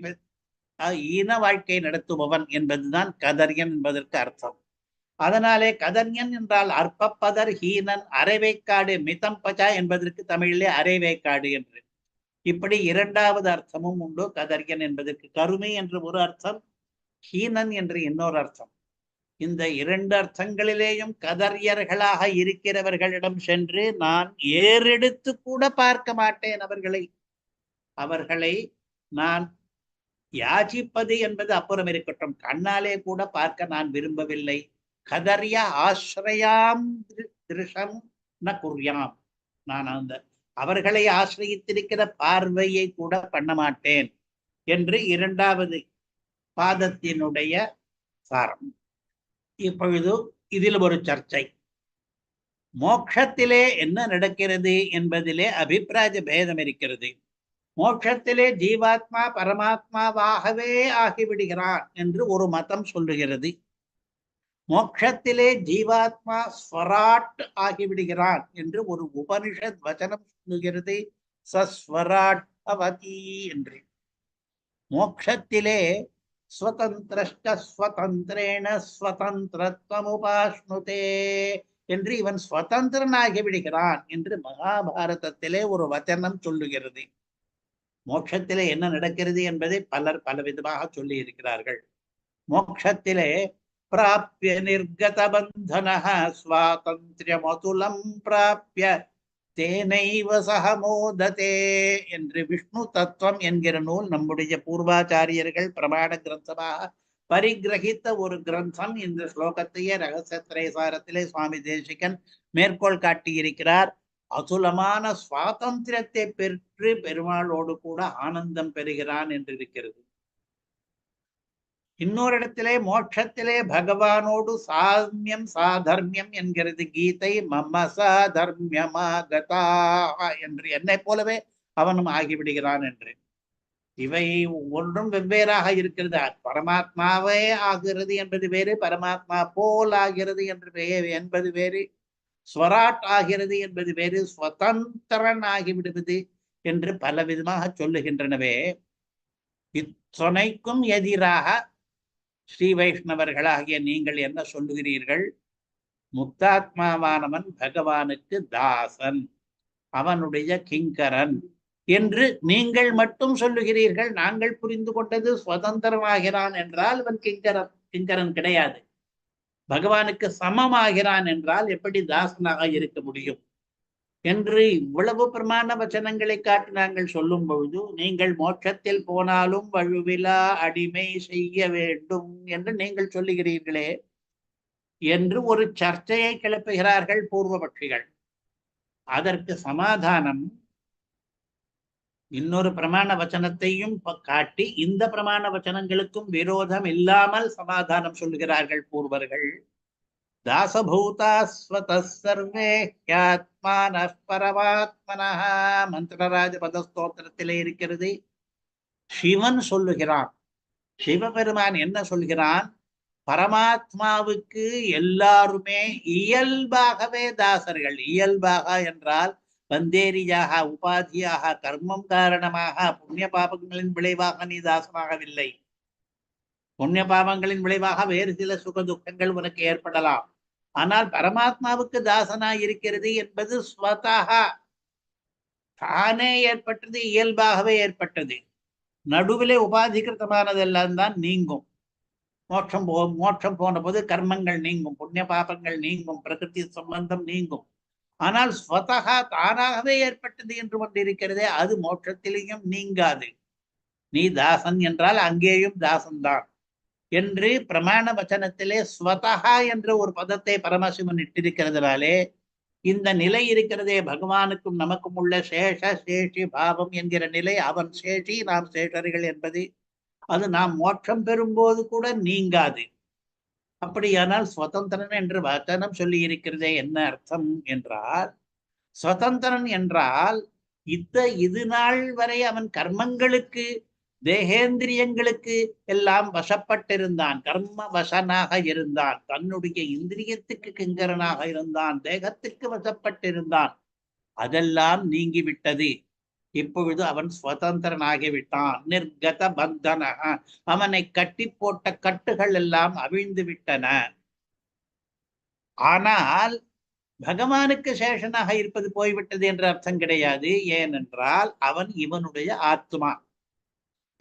ஈன வாழ்க்கை நடத்துபவன் என்பதுதான் கதர்யன் என்பதற்கு அர்த்தம். அதனாலே கதர்யன் என்றால் அற்பப்பதர், ஹீனன், அரைவேக்காடு, மிதம் பச்சா என்பதற்கு தமிழிலே அரைவேக்காடு என்று. இப்படி இரண்டாவது அர்த்தமும் உண்டு கதர்யன் என்பதற்கு. கருமை என்று ஒரு அர்த்தம், ஹீனன் என்று இன்னொரு அர்த்தம். இந்த இரண்டு அர்த்தங்களிலேயும் கதர்யர்களாக இருக்கிறவர்களிடம் சென்று நான் ஏறெடுத்து கூட பார்க்க மாட்டேன். அவர்களை நான் யாச்சிப்பது என்பது அப்புறம் இருக்கட்டும், கண்ணாலே கூட பார்க்க நான் விரும்பவில்லை. கதர்ய ஆசிரயாம் திருஷம் ந குர்யாம், நான் அந்த அவர்களை ஆசிரியத்திருக்கிற பார்வையை கூட பண்ண மாட்டேன் என்று இரண்டாவது பாதத்தினுடைய சாரம். இப்பொழுது இதில் ஒரு சர்ச்சை. மோட்சத்திலே என்ன நடக்கிறது என்பதிலே அபிப்பிராய பேதம் இருக்கிறது. மோட்சத்திலே ஜீவாத்மா பரமாத்மாவாகவே ஆகிவிடுகிறான் என்று ஒரு மதம் சொல்லுகிறது. மோட்சத்திலே ஜீவாத்மா ஸ்வராட் ஆகிவிடுகிறான் என்று ஒரு உபனிஷத் வச்சனம் சொல்லுகிறது. சஸ்வராட் பவதி என்று. மோட்சத்திலே ஸ்வதந்திரஷ்ட ஸ்வதந்திரேண ஸ்வதந்திரத்வம் உபாஸ்னுதே என்று இவன் ஸ்வதந்திரனாகி விடுகிறான் என்று மகாபாரதத்திலே ஒரு வச்சனம் சொல்லுகிறது. மோட்சத்திலே என்ன நடக்கிறது என்பதை பலர் பலவிதமாக சொல்லி இருக்கிறார்கள். மோட்சத்திலே பிராப்ய நிர்கத பந்தனஹ ஸ்வாதந்திரமதுலம் பிராப்ய தேனைவ சகமோததே என்று விஷ்ணு தத்துவம் என்கிற நூல் நம்முடைய பூர்வாச்சாரியர்கள் பிரமாண கிரந்தமாக பரிகிரகித்த ஒரு கிரந்தம். இந்த ஸ்லோகத்தையே ரகசியத்திரைசாரத்திலே சுவாமி தேசிகன் மேற்கோள் காட்டியிருக்கிறார். அதுலமான சுவாதந்திரத்தை பெற்று பெருமாளோடு கூட ஆனந்தம் பெறுகிறான் என்று இருக்கிறது. இன்னொரு இடத்திலே மோட்சத்திலே பகவானோடு சாமியம் சாதர்மியம் என்கிறது கீதை. மம சாதர்மியமாகதா என்று, என்னை போலவே அவனும் ஆகிவிடுகிறான் என்று. இவை ஒன்றும் வெவ்வேறாக இருக்கிறது. பரமாத்மாவே ஆகிறது என்பது வேறு, பரமாத்மா போல் ஆகிறது என்பது வேறு, ஸ்வராட் ஆகிறது என்பது வேறு, ஸ்வதந்திரன் ஆகிவிடுவது என்று பல விதமாக சொல்லுகின்றனவே. இத்துணைக்கும் எதிராக ஸ்ரீ வைஷ்ணவர்களாகிய நீங்கள் என்ன சொல்லுகிறீர்கள்? முக்தாத்மாவானவன் பகவானுக்கு தாசன், அவனுடைய கிங்கரன் என்று நீங்கள் மட்டும் சொல்லுகிறீர்கள். நாங்கள் புரிந்து கொண்டது சுதந்திரமாகிறான் என்றால் அவன் கிங்கரன் கிடையாது. பகவானுக்கு சமமாகிறான் என்றால் எப்படி தாசனாக இருக்க முடியும் என்று இவ்வளவு பிரமாண வச்சனங்களை காட்டி நாங்கள் சொல்லும் பொழுது, நீங்கள் மோட்சத்தில் போனாலும் வழுவிலா அடிமை செய்ய வேண்டும் என்று நீங்கள் சொல்லுகிறீர்களே என்று ஒரு சர்ச்சையை கிளப்புகிறார்கள் பூர்வபட்சிகள். அதற்கு சமாதானம், இன்னொரு பிரமாண வச்சனத்தையும் காட்டி இந்த பிரமாண வச்சனங்களுக்கும் விரோதம் இல்லாமல் சமாதானம் சொல்லுகிறார்கள் பூர்வர்கள். தாசபூதா ஸ்வதः சர்வே ஹ்யாத்மானः பரமாத்மனः மந்திரராஜ பதஸ்தோத்திரத்திலே இருக்கிறது. சிவன் சொல்லுகிறான், சிவபெருமான் என்ன சொல்கிறான்? பரமாத்மாவுக்கு எல்லாருமே இயல்பாகவே தாசர்கள். இயல்பாக என்றால் வந்தேரியாக உபாதியாக கர்மம் காரணமாக புண்ணிய பாபங்களின் விளைவாக நீ தாசமாகவில்லை. புண்ணிய பாபங்களின் விளைவாக வேறு சில சுக துக்கங்கள் உனக்கு ஏற்படலாம். ஆனால் பரமாத்மாவுக்கு தாசனாய் இருக்கிறது என்பது ஸ்வதஹா தானே ஏற்பட்டது, இயல்பாகவே ஏற்பட்டது. நடுவிலே உபாதிகிருத்தமானதெல்லாம் தான் நீங்கும். மோட்சம் போன போது கர்மங்கள் நீங்கும், புண்ணிய பாபங்கள் நீங்கும், பிரகிருதி சம்பந்தம் நீங்கும். ஆனால் ஸ்வதஹா தானாகவே ஏற்பட்டது என்று கொண்டிருக்கிறதே, அது மோட்சத்திலேயும் நீங்காது. நீ தாசன் என்றால் அங்கேயும் தாசன்தான் என்று பிரமாண வச்சனத்திலே ஸ்வதஹா என்ற ஒரு பதத்தை பரமசிவன் இட்டிருக்கிறதுனாலே இந்த நிலை இருக்கிறதே, பகவானுக்கும் நமக்கும் உள்ள சேஷ சேஷி பாவம் என்கிற நிலை. அவன் சேஷி, நாம் சேஷர்கள் என்பது அது நாம் மோட்சம் பெறும்போது கூட நீங்காது. அப்படியானால் சுதந்திரன் என்று வச்சனம் சொல்லி இருக்கிறதே, என்ன அர்த்தம் என்றால், சுதந்திரன் என்றால் இது நாள் வரை அவன் கர்மங்களுக்கு தேகேந்திரியங்களுக்கு எல்லாம் வசப்பட்டிருந்தான், கர்ம வசனாக இருந்தான், தன்னுடைய இந்திரியத்துக்கு கிங்கரனாக இருந்தான், தேகத்துக்கு வசப்பட்டிருந்தான். அதெல்லாம் நீங்கிவிட்டது. இப்பொழுது அவன் சுதந்திரனாகிவிட்டான். நிர்கத பந்தன, அவனை கட்டி போட்ட கட்டுகள் எல்லாம் அவிழ்ந்து விட்டன. ஆனால் பகவானுக்கு சேஷனாக இருப்பது போய்விட்டது என்ற அர்த்தம் கிடையாது. ஏனென்றால் அவன் இவனுடைய ஆத்மா,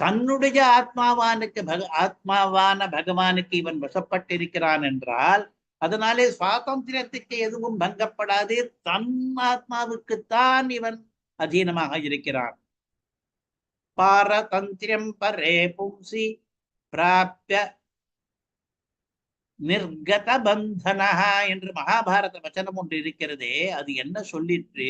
தன்னுடைய ஆத்மாவான பகவானுக்கு இவன் வசப்பட்டிருக்கிறான் என்றால் அதனாலே சுவாதந்திரத்துக்கு எதுவும் பங்கப்படாது. தன் ஆத்மாவுக்குத்தான் இவன் அதீனமாக இருக்கிறான். பாரதந்திரம் பரே பும்சி பிராப்ய நிர்கத பந்தனஹா என்று மகாபாரத வச்சனம் ஒன்று இருக்கிறதே, அது என்ன சொல்லிற்று?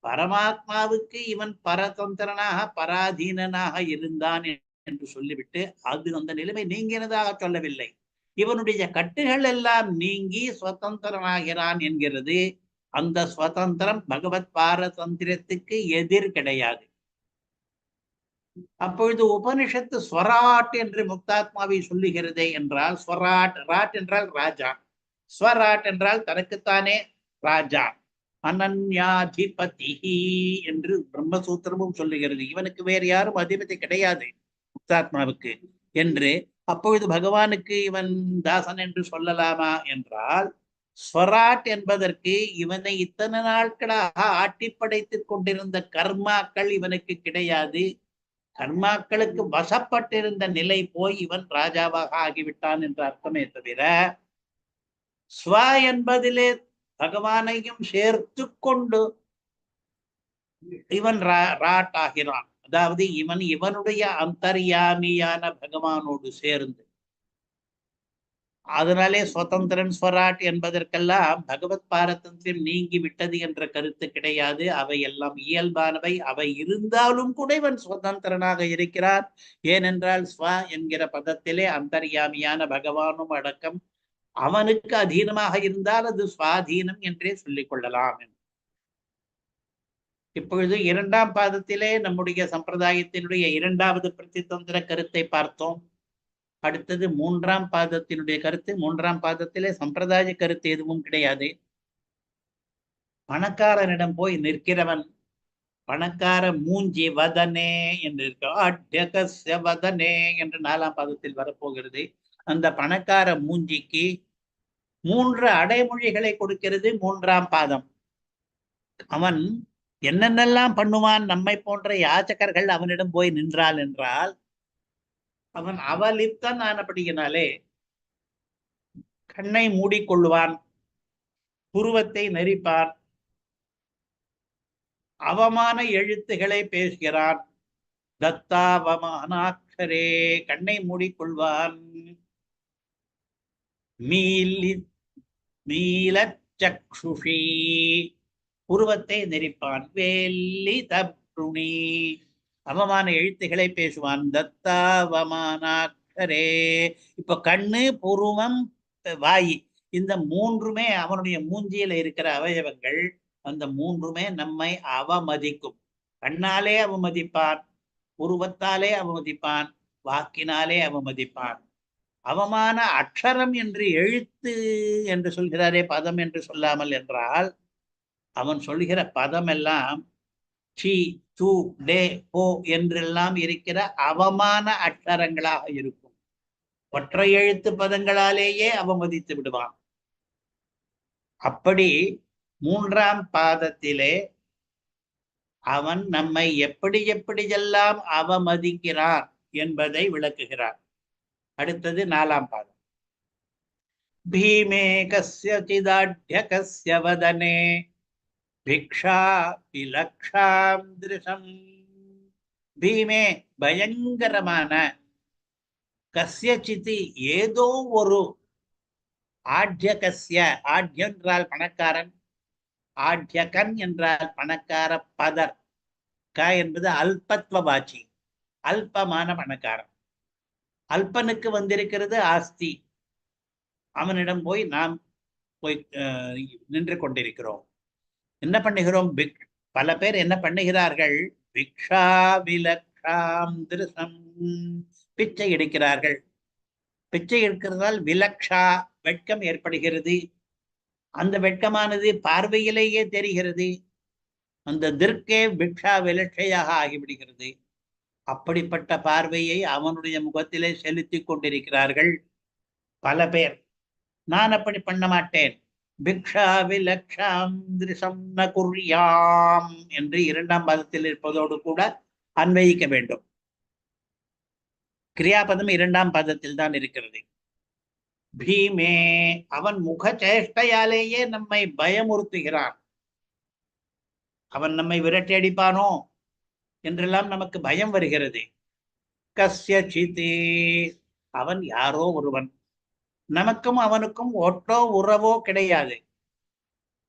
பரமாத்மாவுக்கு இவன் பரதந்திரனாக பராதீனனாக இருந்தான் என்று சொல்லிவிட்டு அது அந்த நிலைமை நீங்கினதாக சொல்லவில்லை. இவனுடைய கட்டுகள் எல்லாம் நீங்கி சுதந்திரனாகிறான் என்கிறது. அந்த சுதந்திரம் பகவத் பாரதந்திரத்துக்கு எதிர் கிடையாது. அப்பொழுது உபனிஷத்து ஸ்வராட் என்று முக்தாத்மாவை சொல்லுகிறதே என்றால், ஸ்வராட், ராட் என்றால் ராஜா, ஸ்வராட் என்றால் தனக்குத்தானே ராஜா, அனன்யாதிபதி என்று பிரம்மசூத்திரமும் சொல்லுகிறது. இவனுக்கு வேறு யாரும் அதிபதி கிடையாது முக்தாத்மாவுக்கு என்று. அப்பொழுது பகவானுக்கு இவன் தாசன் என்று சொல்லலாமா என்றால், ஸ்வராட் என்பதற்கு இவனை இத்தனை நாட்களாக ஆட்டி படைத்துக் கொண்டிருந்த கர்மாக்கள் இவனுக்கு கிடையாது. கர்மாக்களுக்கு வசப்பட்டிருந்த நிலை போய் இவன் ராஜாவாக ஆகிவிட்டான் என்ற அர்த்தமே தவிர, ஸ்வ என்பதிலே பகவானையும் சேர்த்து கொண்டு இவன் ராட் ஆகிறான். அதாவது இவனுடைய அந்தர்யாமியான பகவானோடு சேர்ந்து. அதனாலே சுதந்திரன் ஸ்வராட் என்பதற்கெல்லாம் பகவத் பாரதந்திரம் நீங்கி விட்டது என்ற கருத்து கிடையாது. அவை எல்லாம் இயல்பானவை. அவை இருந்தாலும் கூட இவன் சுதந்திரனாக இருக்கிறான். ஏனென்றால் ஸ்வ என்கிற பதத்திலே அந்தர்யாமியான பகவானும் அடக்கம். அவனுக்கு அதீனமாக இருந்தால் அது சுவாதீனம் என்றே சொல்லிக் கொள்ளலாம். இப்பொழுது இரண்டாம் பாதத்திலே நம்முடைய சம்பிரதாயத்தினுடைய இரண்டாவது பிரதிதந்திர கருத்தை பார்த்தோம். அடுத்தது மூன்றாம் பாதத்தினுடைய கருத்து. மூன்றாம் பாதத்திலே சம்பிரதாய கருத்து எதுவும் கிடையாது. பணக்காரனிடம் போய் நிற்கிறவன் பணக்கார மூஞ்சி வதனே என்று இருக்க, வதனே என்று நாலாம் பாதத்தில் வரப்போகிறது. அந்த பணக்கார மூஞ்சிக்கு 3 அடைமொழிகளை கொடுக்கிறது மூன்றாம் பாதம். அவன் என்னென்னலாம் பண்ணுவான் நம்மை போன்ற யாச்சகர்கள் அவனிடம் போய் நின்றால் என்றால், அவன் அவலிப்தன் ஆனபடியினாலே கண்ணை மூடிக்கொள்ளுவான், புருவத்தை நெரிப்பான், அவமான எழுத்துக்களை பேசுகிறான். தத்தாவமானாட்சரே, கண்ணை மூடிக்கொள்வான். மீலச்சக்ஷுஷி, புருவத்தை நெரிப்பான். வேல்லி தப்ருணி, அவமான எழுத்துக்களை பேசுவான். தத்தாவமானாட்சரே. இப்ப கண்ணு, புருவம், வாய், இந்த மூன்றுமே அவனுடைய மூஞ்சியில இருக்கிற அவயவங்கள். அந்த மூன்றுமே நம்மை அவமதிக்கும். கண்ணாலே அவமதிப்பான், உருவத்தாலே அவமதிப்பான், வாக்கினாலே அவமதிப்பான். அவமான அக்ஷரம் என்று, எழுத்து என்று சொல்கிறாரே, பதம் என்று சொல்லாமல் என்றால், அவன் சொல்கிற பதம் எல்லாம் சி, து, டே, போ என்றெல்லாம் இருக்கிற அவமான அக்ஷரங்களாக இருக்கும். ஒற்றை எழுத்து பதங்களாலேயே அவமதித்து விடுவான். அப்படி மூன்றாம் பாதத்திலே அவன் நம்மை எப்படி எப்படியெல்லாம் அவமதிக்கிறான் என்பதை விளக்குகிறார். அடுத்தது நாலாம் பாதம். பீமே கஸ்யசிதாட்யகஸ்ய வதனே பிக்ஷா விலக்ஷாம் திருஷம். பீமே பயங்கரமான, கஸ்யசித் ஏதோ ஒரு, ஆட்யகஸ்ய, ஆட்யம் என்றால் பணக்காரன், ஆட்யகன் என்றால் பணக்கார, பதர், க என்பது அல்பத்வபாச்சி, அல்பமான பணக்காரன். அல்பனுக்கு வந்திருக்கிறது ஆஸ்தி. அவனிடம் போய் நாம் நின்று கொண்டிருக்கிறோம். என்ன பண்ணுகிறோம்? பல பேர் என்ன பண்ணுகிறார்கள்? பிக்ஷா விலக்ஷாம் திருசம், பிச்சை எடுக்கிறார்கள். பிச்சை எடுக்கிறதால் விலக்ஷா, வெட்கம் ஏற்படுகிறது. அந்த வெட்கமானது பார்வையிலேயே தெரிகிறது. அந்த திருக்கே பிக்ஷா விலட்சையாக ஆகிவிடுகிறது. அப்படிப்பட்ட பார்வையை அவனுடைய முகத்திலே செலுத்தி கொண்டிருக்கிறார்கள் பல பேர். நான் அப்படி பண்ண மாட்டேன். பிக்ஷா விலக்ஷாம் திருஷம் ந குர்யாம் என்று இரண்டாம் பாதத்தில் இருப்பதோடு கூட அன்வயிக்க வேண்டும். கிரியாபதம் இரண்டாம் பாதத்தில் தான் இருக்கிறது. பீமே, அவன் முக சேஷ்டையாலேயே நம்மை பயமுறுத்துகிறான். அவன் நம்மை விரட்டி அடிப்பானோ என்றெல்லாம் நமக்கு பயம் வருகிறது. கஸ்யசித், அவன் யாரோ ஒருவன். நமக்கும் அவனுக்கும் ஒற்றோ உறவோ கிடையாது.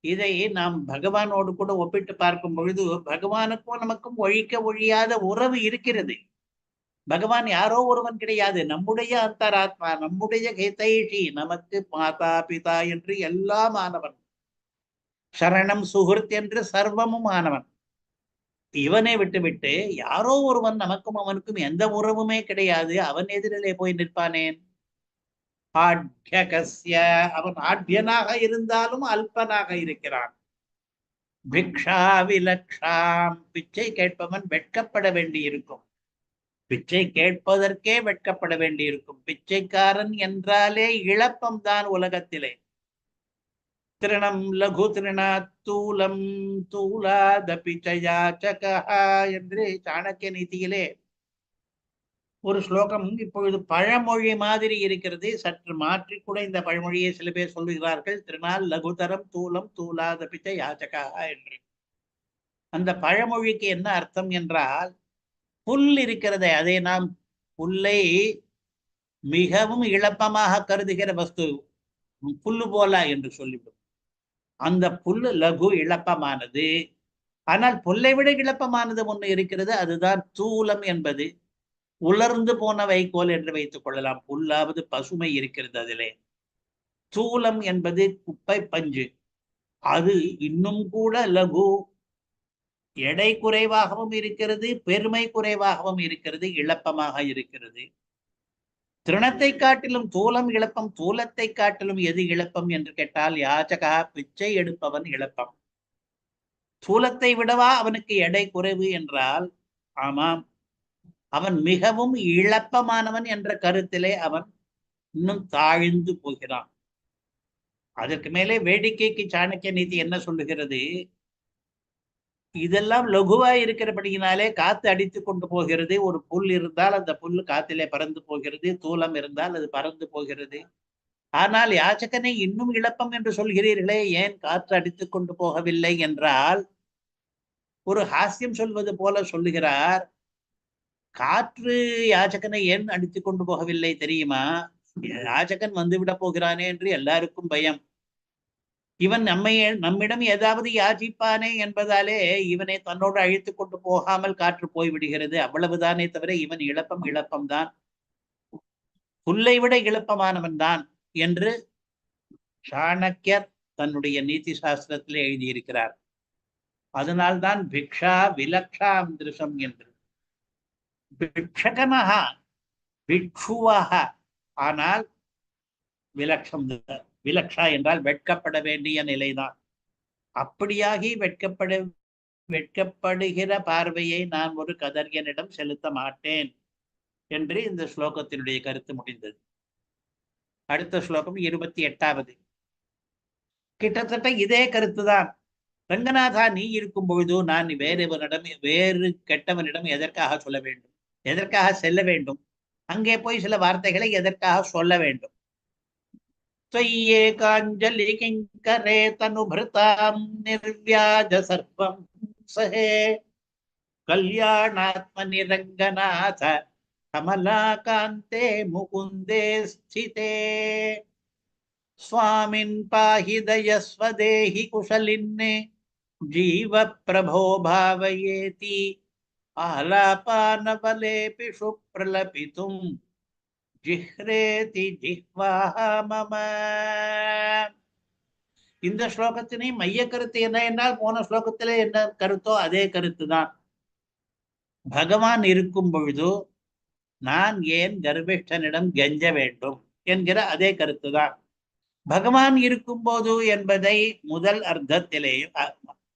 இதை நாம் பகவானோடு கூட ஒப்பிட்டு பார்க்கும் பொழுது, பகவானுக்கும் நமக்கும் ஒழியாத உறவு இருக்கிறது. பகவான் யாரோ ஒருவன் கிடையாது, நம்முடைய அந்தராத்மா, நம்முடைய ஹிதைஷி, நமக்கு மாதா பிதா என்று எல்லாம் ஆனவன். சரணம் சுஹൃத் என்று சர்வமும் ஆனவன். இவனை விட்டுவிட்டு யாரோ ஒருவன், நமக்கும் அவனுக்கும் எந்த உறவுமே கிடையாது, அவன் எதிரிலே போய் நிற்பானேன்? ஆட்யகஸ்ய, அவன் ஆட்யனாக இருந்தாலும் அல்பனாக இருக்கிறான். பிக்ஷா விலக்ஷாம், பிச்சை கேட்பவன் வெட்கப்பட வேண்டியிருக்கும். பிச்சை கேட்பதற்கே வெட்கப்பட வேண்டியிருக்கும். பிச்சைக்காரன் என்றாலே இழப்பம்தான் உலகத்திலே. திருணம் லகு திருணா தூலம் தூலாதபி சயாச்சகா என்று சாணக்கிய நீதியிலே ஒரு ஸ்லோகம் இப்பொழுது பழமொழி மாதிரி இருக்கிறது. சற்று மாற்றி கூட இந்த பழமொழியை சில பேர் சொல்லுகிறார்கள். திருநாள் லகுதரம் தூலம் தூலாதபிச்ச யாச்சகா என்று. அந்த பழமொழிக்கு என்ன அர்த்தம் என்றால், புல் இருக்கிறதே, அதை நாம் புல்லை மிகவும் இழப்பமாக கருதுகிற வஸ்து புல்லு போல என்று சொல்லிவிடும். அந்த புல்லு லகு, இழப்பமானது. ஆனால் புல்லை விட இழப்பமானது ஒன்று இருக்கிறது, அதுதான் தூலம் என்பது. உலர்ந்து போன வைக்கோல் என்று வைத்துக் கொள்ளலாம். புல்லாவது பசுமை இருக்கிறது அதிலே. தூலம் என்பது குப்பை பஞ்சு, அது இன்னும் கூட லகு, எடை குறைவாகவும் இருக்கிறது, பெருமை குறைவாகவும் இருக்கிறது, இழப்பமாக இருக்கிறது. திருணத்தை காட்டிலும் தூலம் இழப்பம், தூலத்தை காட்டிலும் எது இழப்பம் என்று கேட்டால், யாச்சகா, பிச்சை எடுப்பவன் இழப்பம். தூலத்தை விடவா அவனுக்கு எடை குறைவு என்றால், ஆமாம், அவன் மிகவும் இழப்பமானவன் என்ற கருத்திலே அவன் இன்னும் தாழ்ந்து போகிறான். அதற்கு மேலே வேடிக்கைக்கு சாணக்கிய நீதி என்ன சொல்லுகிறது? இதெல்லாம் லகுவா இருக்கிறபடியினாலே காத்து அடித்து கொண்டு போகிறது. ஒரு புல் இருந்தால் அந்த புல் காத்திலே பறந்து போகிறது, தூலம் இருந்தால் அது பறந்து போகிறது. ஆனால் யாச்சகனை இன்னும் இழப்பம் என்று சொல்கிறீர்களே, ஏன் காற்று அடித்து கொண்டு போகவில்லை என்றால், ஒரு ஹாஸ்யம் சொல்வது போல சொல்லுகிறார். காற்று யாச்சகனை ஏன் அடித்து கொண்டு போகவில்லை தெரியுமா? யாச்சகன் வந்துவிட போகிறானே என்று எல்லாருக்கும் பயம். இவன் நம்மிடம் ஏதாவது யாச்சிப்பானே என்பதாலே இவனை தன்னோடு அழைத்து கொண்டு போகாமல் காற்று போய்விடுகிறது. அவ்வளவுதானே தவிர இவன் இழப்பம்தான், புல்லை விட இழப்பமானவன் தான் என்று சாணக்கியர் தன்னுடைய நீதி சாஸ்திரத்திலே எழுதியிருக்கிறார். அதனால்தான் பிக்ஷா விலக்ஷாம் திருஷம் என்று. பிக்ஷகனஹ பிக்ஷுவஹ, ஆனால் விலக்ஷம், விலக்ஷா என்றால் வெட்கப்பட வேண்டிய நிலைதான். அப்படியாகி வெட்கப்படுகிற பார்வையை நான் ஒரு கதர்யனிடம் செலுத்த மாட்டேன் என்று இந்த ஸ்லோகத்தினுடைய கருத்து முடிந்தது. அடுத்த ஸ்லோகம் 28வது. கிட்டத்தட்ட இதே கருத்துதான். ரங்கநாதா, நீ இருக்கும் பொழுது நான் வேறு கெட்டவனிடம் எதற்காக சொல்ல வேண்டும், எதற்காக செல்ல வேண்டும், அங்கே போய் சில வார்த்தைகளை எதற்காக சொல்ல வேண்டும். त्वय्येकाञ्जलि किङ्करे तनुभृतां निर्व्याज सर्वं सहे कल्याणात्मनि रङ्गनाथ कमलाकान्ते मुकुन्दे स्थिते स्वामिन् पाहि दयस्वदेहि कुशलिन्ने जीवप्रभो भावयेति आलापानबलेऽपि प्रलपितुं ஜிஹ்ரேதி ஜிஹ்வாஹ மம. இந்த ஸ்லோகத்தினை மைய கருத்து என்ன என்றால், போன ஸ்லோகத்திலே என்ன கருத்தோ அதே கருத்து தான். பகவான் இருக்கும் பொழுது நான் ஏன் கர்ப்பிஷ்டனிடம் கெஞ்ச வேண்டும் என்கிற அதே கருத்து தான். பகவான் இருக்கும் போது என்பதை முதல்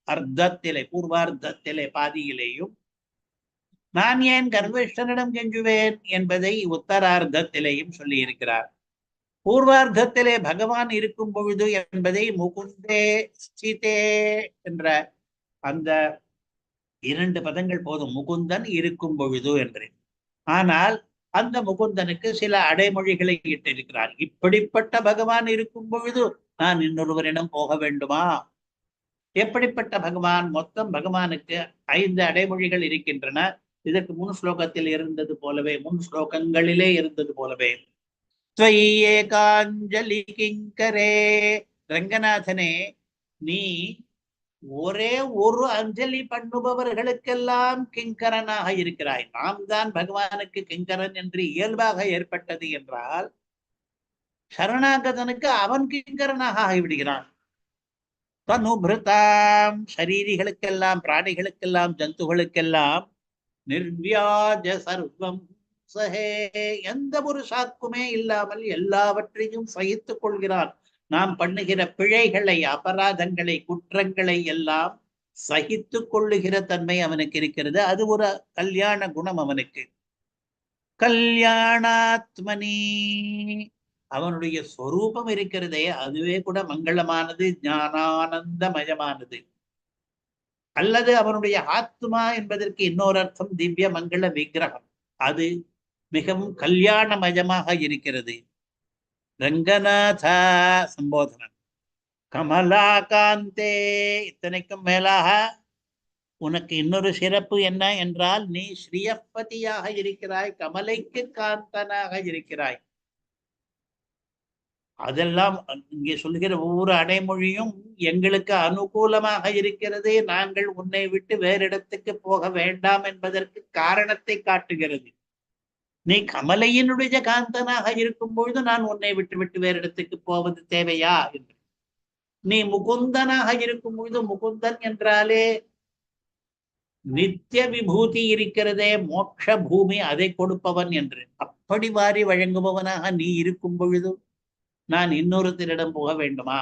அர்த்தத்திலே பூர்வார்த்தத்திலே பாதியிலேயும், நான் ஏன் கர்ப்பிஷ்டனிடம் கெஞ்சுவேன் என்பதை உத்தரார்த்தத்திலேயும் சொல்லி இருக்கிறார். பூர்வார்த்தத்திலே பகவான் இருக்கும் பொழுது என்பதை முகுந்தே ஸ்திதே என்ற அந்த 2 பதங்கள் போதும், முகுந்தன் இருக்கும் பொழுது என்று. ஆனால் அந்த முகுந்தனுக்கு சில அடைமொழிகளை இட்டிருக்கிறார். இப்படிப்பட்ட பகவான் இருக்கும் பொழுது நான் இன்னொருவரிடம் போக வேண்டுமா? எப்படிப்பட்ட பகவான்? மொத்தம் பகவானுக்கு 5 அடைமொழிகள் இருக்கின்றன. இதற்கு முன் ஸ்லோகத்தில் இருந்தது போலவே, முன் ஸ்லோகங்களிலே இருந்தது போலவே, त्वय्येकाञ्जलि किङ्करे, ரங்கநாதனே, நீ ஒரே ஒரு அஞ்சலி பண்ணுபவர்களுக்கெல்லாம் கிங்கரனாக இருக்கிறாய். நாம் தான் பகவானுக்கு கிங்கரன் என்று இயல்பாக ஏற்பட்டது என்றால், சரணாகதனுக்கு அவன் கிங்கரனாக ஆகிவிடுகிறான். தனுபிருதாம், சரீரிகளுக்கெல்லாம், பிராணிகளுக்கெல்லாம், ஜந்துகளுக்கெல்லாம், நிர்வியாஜ சர்வம் சஹே, எந்த ஒரு சாக்குமே இல்லாமல் எல்லாவற்றையும் சகித்துக் கொள்கிறான். நாம் பண்ணுகிற பிழைகளை, அபராதங்களை, குற்றங்களை எல்லாம் சகித்துக் கொள்ளுகிற தன்மை அவனுக்கு இருக்கிறது. அது ஒரு கல்யாண குணம் அவனுக்கு. கல்யாணாத்மனி, அவனுடைய சொரூபம் இருக்கிறதே அதுவே கூட மங்களமானது, ஞானானந்தமயமானது. அல்லது அவனுடைய ஆத்மா என்பதற்கு இன்னொரு அர்த்தம் திவ்ய மங்கள விக்கிரகம். அது மிகவும் கல்யாணமயமாக இருக்கிறது. ரங்கநாத சம்போதனம். கமலாகாந்தே, இத்தனைக்கும் மேலாக உனக்கு இன்னொரு சிறப்பு என்ன என்றால், நீ ஸ்ரீயப்பதியாக இருக்கிறாய், கமலைக்கு காந்தனாக இருக்கிறாய். அதெல்லாம் இங்கே சொல்லுகிற ஒவ்வொரு அடைமொழியும் எங்களுக்கு அனுகூலமாக இருக்கிறது. நாங்கள் உன்னை விட்டு வேறு இடத்துக்கு போக வேண்டாம் என்பதற்கு காரணத்தை காட்டுகிறது. நீ கமலையினுடைய காந்தனாக இருக்கும் பொழுது நான் உன்னை விட்டு விட்டு வேறு இடத்துக்கு போவது தேவையா என்று. நீ முகுந்தனாக இருக்கும் பொழுது, முகுந்தன் என்றாலே நித்திய விபூதி இருக்கிறதே, மோட்ச பூமி, அதை கொடுப்பவன் என்று. அப்படி வாரி வழங்குபவனாக நீ இருக்கும் பொழுது நான் இன்னொருத்தரிடம் போக வேண்டுமா?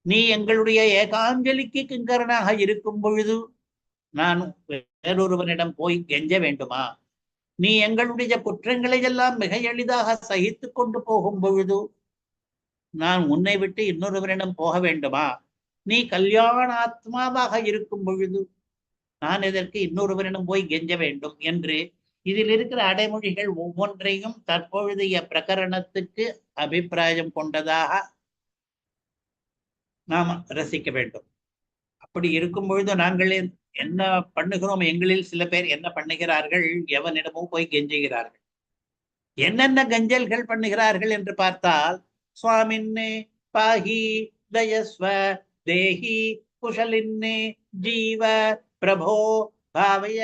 நீ எங்களுடைய ஏகாஞ்சலிக்கு கிங்கரனாக இருக்கும் பொழுது நான் வேறொருவனிடம் போய் கெஞ்ச வேண்டுமா? நீ எங்களுடைய குற்றங்களை எல்லாம் மிக எளிதாக சகித்து கொண்டு போகும் பொழுது நான் உன்னை விட்டு இன்னொருவரிடம் போக வேண்டுமா? நீ கல்யாணாத்மாவாக இருக்கும் பொழுது நான் எதற்கு இன்னொருவரிடம் போய் கெஞ்ச வேண்டும் என்று இதில் இருக்கிற அடைமொழிகள் ஒவ்வொன்றையும் தற்பொழுதைய பிரகரணத்துக்கு அபிப்பிராயம் கொண்டதாக நாம் ரசிக்க வேண்டும். அப்படி இருக்கும் பொழுது நாங்கள் என்ன பண்ணுகிறோம்? எங்களில் சில பேர் என்ன பண்ணுகிறார்கள்? எவனிடமும் போய் கெஞ்சுகிறார்கள். என்னென்ன கஞ்சல்கள் பண்ணுகிறார்கள் என்று பார்த்தால், சுவாமின்னே பாஹி தயஸ்வ தேஹி குஷலின்னே ஜீவ பிரபோ பாவய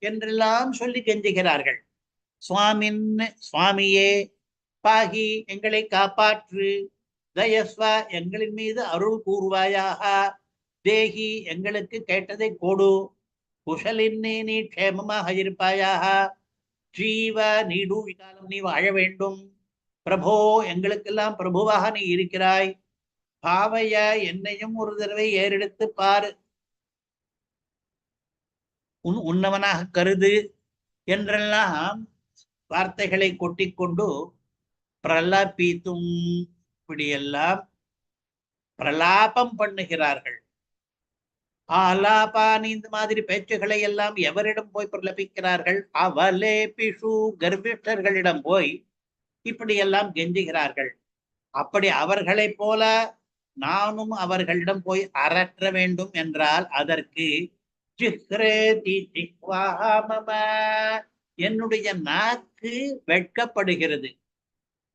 என்றெல்லாம் சொல்லி கெஞ்சுகிறார்கள். சுவாமின், சுவாமியே, பாகி எங்களை காப்பாற்று, தயஸ்வ எங்களின் மீது அருள் கூறுவாயாக, தேகி எங்களுக்கு கேட்டதை கொடு, குஷலின்னே நீ க்ஷேமமாக இருப்பாயாக, ஜீவ நீடு காலம் நீ வாழ வேண்டும், பிரபோ எங்களுக்கெல்லாம் பிரபுவாக நீ இருக்கிறாய், பாவைய என்னையும் ஒரு தடவை ஏறெடுத்து பாரு, உன்னவனாக கருது என்றெல்லாம் வார்த்தைகளை கொட்டிக்கொண்டு பிரலபித்தும் இப்படியெல்லாம் பிரலாபம் பண்ணுகிறார்கள். ஆலாபானி இந்த மாதிரி பேச்சுகளை எல்லாம் எவரிடம் போய் பிரலபிக்கிறார்கள்? அவலே பிஷு கர்ப்பிஷ்டர்களிடம் போய் இப்படியெல்லாம் கெஞ்சுகிறார்கள். அப்படி அவர்களைப் போல நானும் அவர்களிடம் போய் அரற்ற வேண்டும் என்றால் அதற்கு என்னுடைய நாக்கு வெட்கப்படுகிறது,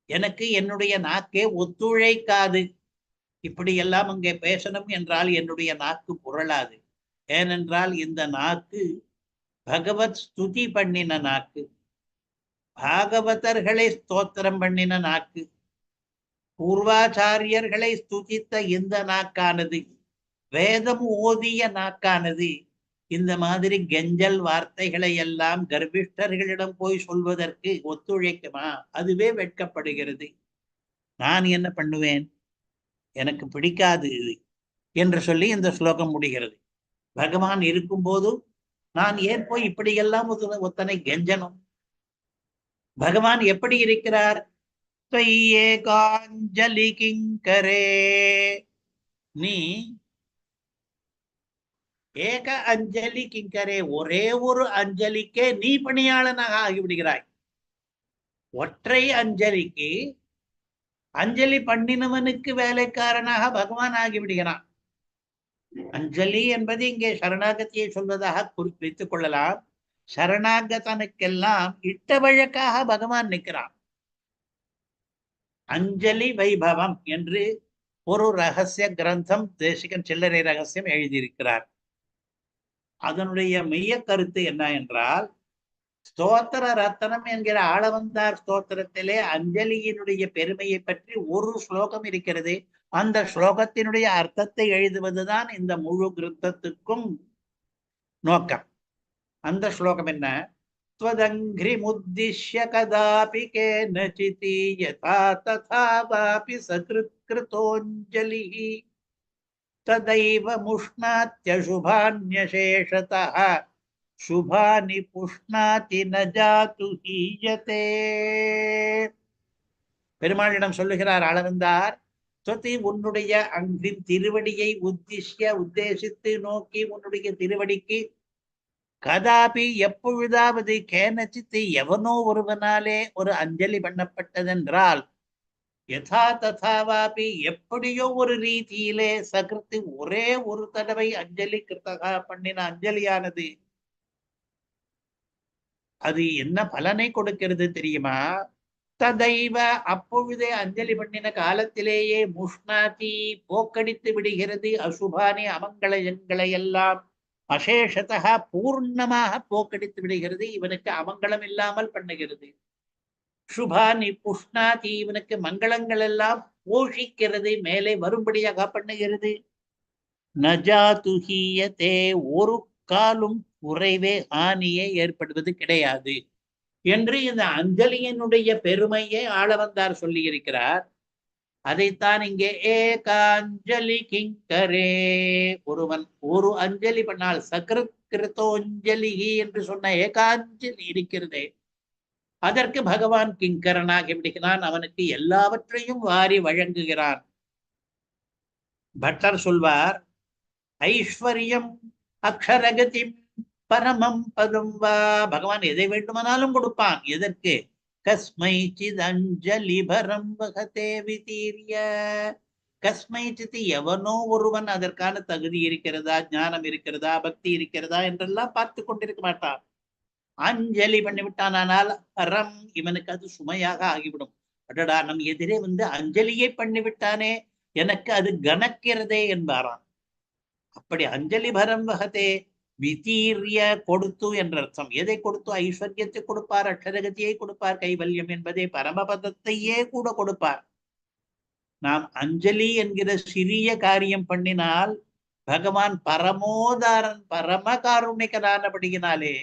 எனக்கு என்னுடைய நாக்கே ஒத்துழைக்காது, இப்படி எல்லாம் அங்கே பேசணும் என்றால் என்னுடைய நாக்கு புரளாது. ஏனென்றால் இந்த நாக்கு பகவத் ஸ்துதி பண்ணின நாக்கு, பாகவதர்களை ஸ்தோத்திரம் பண்ணின நாக்கு, பூர்வாச்சாரியர்களை ஸ்துதித்த இந்த நாக்கானது, வேதம் ஓதிய நாக்கானது இந்த மாதிரி கெஞ்சல் வார்த்தைகளை எல்லாம் கர்ப்பிஷ்டர்களிடம் போய் சொல்வதற்கு ஒத்துழைக்குமா? அதுவே வெட்கப்படுகிறது. நான் என்ன பண்ணுவேன்? எனக்கு பிடிக்காது இது என்று சொல்லி இந்த ஸ்லோகம் முடிகிறது. பகவான் இருக்கும்போது நான் ஏன் போய் இப்படியெல்லாம் ஒத்தனை கெஞ்சனும்? பகவான் எப்படி இருக்கிறார்? ஏகாஞ்சலி கிங்கரே, நீ ஏக அஞ்சலி கிங்கரே, ஒரே ஒரு அஞ்சலிக்கே நீ பணியாளனாக ஆகிவிடுகிறாய். ஒற்றை அஞ்சலிக்கு அஞ்சலி பண்ணினவனுக்கு வேலைக்காரனாக பகவான் ஆகிவிடுகிறான். அஞ்சலி என்பது இங்கே சரணாகதியை சொல்வதாக குறிப்பித்துக் கொள்ளலாம். சரணாகதனுக்கெல்லாம் இட்ட வழக்காக பகவான் நிற்கிறான். அஞ்சலி வைபவம் என்று ஒரு ரகசிய கிரந்தம் தேசிகன் சில்லறை ரகசியம் எழுதியிருக்கிறார். அதனுடைய மைய கருத்து என்ன என்றால், ஸ்தோத்திர ரத்தனம் என்கிற ஆளவந்தார் ஸ்தோத்திரத்திலே அஞ்சலியினுடைய பெருமையை பற்றி ஒரு ஸ்லோகம் இருக்கிறது. அந்த ஸ்லோகத்தினுடைய அர்த்தத்தை எழுதுவதுதான் இந்த முழு கிரந்தத்துக்கும் நோக்கம். அந்த ஸ்லோகம் என்ன? त्वदङ्घ्रिमुद्दिश्य कदापि केनचित् यथा तथा वापि सकृत्कृतोऽञ्जलिः तदैव मुष्णात्यशुभान्यशेषतः शुभानि पुष्णाति न जातु हीयते. பெருமாளிடம் சொல்லுகிறார் ஆளவந்தார், தொத்தி உன்னுடைய அங்கின் திருவடியை உத்தேசித்து நோக்கி உன்னுடைய திருவடிக்கு கதாபி எப்பொழுதாவது கேனச்சித்து எவனோ ஒருவனாலே ஒரு அஞ்சலி பண்ணப்பட்டதென்றால் யதா ததாவாபி எப்படியோ ஒரு ரீதியிலே சகிருத்து ஒரே ஒரு தடவை அஞ்சலி கிருத்தகா பண்ணின அஞ்சலியானது அது என்ன பலனை கொடுக்கிறது தெரியுமா? ததைவ அப்பொழுதே அஞ்சலி பண்ணின காலத்திலேயே முஷ்ணாதி போக்கடித்து விடுகிறது அசுபானி அமங்கலங்களை எல்லாம் அசேஷத்தக பூர்ணமாக போக்கடித்து விடுகிறது. இவனுக்கு அமங்கலம் இல்லாமல் பண்ணுகிறது. சுபானி புஷ்ணாதி இவனுக்கு மங்களங்கள் எல்லாம் போஷிக்கிறது, மேலே வரும்படியாக பண்ணுகிறது. நஜாதுஹியதே ஒரு காலும் குறைவே ஆணியே ஏற்படுவது கிடையாது என்று இந்த அஞ்சலியினுடைய பெருமையை ஆளவந்தார் சொல்லி இருக்கிறார். அதைத்தான் இங்கே ஏகாஞ்சலி கிங்கரே, ஒருவன் ஒரு அஞ்சலி பண்ணால் சக்ருத்கிருதோஞ்சலி என்று சொன்ன ஏகாஞ்சலி இருக்கிறதே அதற்கு பகவான் கிங்கரனாகி விடுகிறான். அவனுக்கு எல்லாவற்றையும் வாரி வழங்குகிறான். பட்டர் சொல்வார், ஐஸ்வர்யம் அக்ஷரகதி பரமம் பதம் வா, பகவான் எதை வேண்டுமானாலும் கொடுப்பான். எதற்கு? கஸ்மை சித் அஞ்சலி பரம் வகதே விதீரிய, கஸ்மை சித் எவனோ ஒருவன் அதற்கான தகுதி இருக்கிறதா, ஞானம் இருக்கிறதா, பக்தி இருக்கிறதா என்றெல்லாம் பார்த்து கொண்டிருக்க மாட்டான். அஞ்சலி பண்ணிவிட்டானால் பரம் இவனுக்கு அது சுமையாக ஆகிவிடும். அடடா, நம் எதிரே வந்து அஞ்சலியை பண்ணிவிட்டானே, எனக்கு அது கனக்கிறதே என்பாராம். அப்படி அஞ்சலி பரம் வகதே விதீரிய கொடுத்து என்ற அர்த்தம். எதை கொடுத்து? ஐஸ்வர்யத்தை கொடுப்பார், அக்ஷரகதியை கொடுப்பார், கைவல்யம் என்பதே பரமபதத்தையே கூட கொடுப்பார். நாம் அஞ்சலி என்கிற சிறிய காரியம் பண்ணினால் பகவான் பரமோதாரன் பரம காருணிகனானபடியினாலே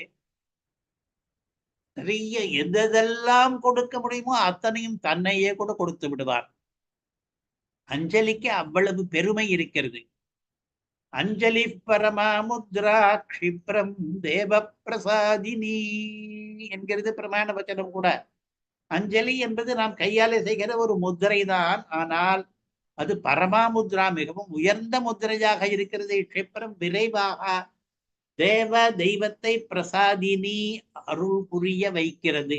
நிறைய எதெல்லாம் கொடுக்க முடியுமோ அத்தனையும் தன்னையே கூட கொடுத்து விடுவார். அஞ்சலிக்கு அவ்வளவு பெருமை இருக்கிறது. அஞ்சலி பரமாமுத்ரா க்ஷிப்ரம் தேவ பிரசாதினி என்கிறது பிரமாண வச்சனம் கூட. அஞ்சலி என்பது நாம் கையாலே செய்கிற ஒரு முத்திரை தான். ஆனால் அது பரமாமுத்ரா, மிகவும் உயர்ந்த முத்திரையாக இருக்கிறது. க்ஷிப்ரம் விரைவாக தேவ தெய்வத்தை பிரசாதினி அருள் புரிய வைக்கிறது.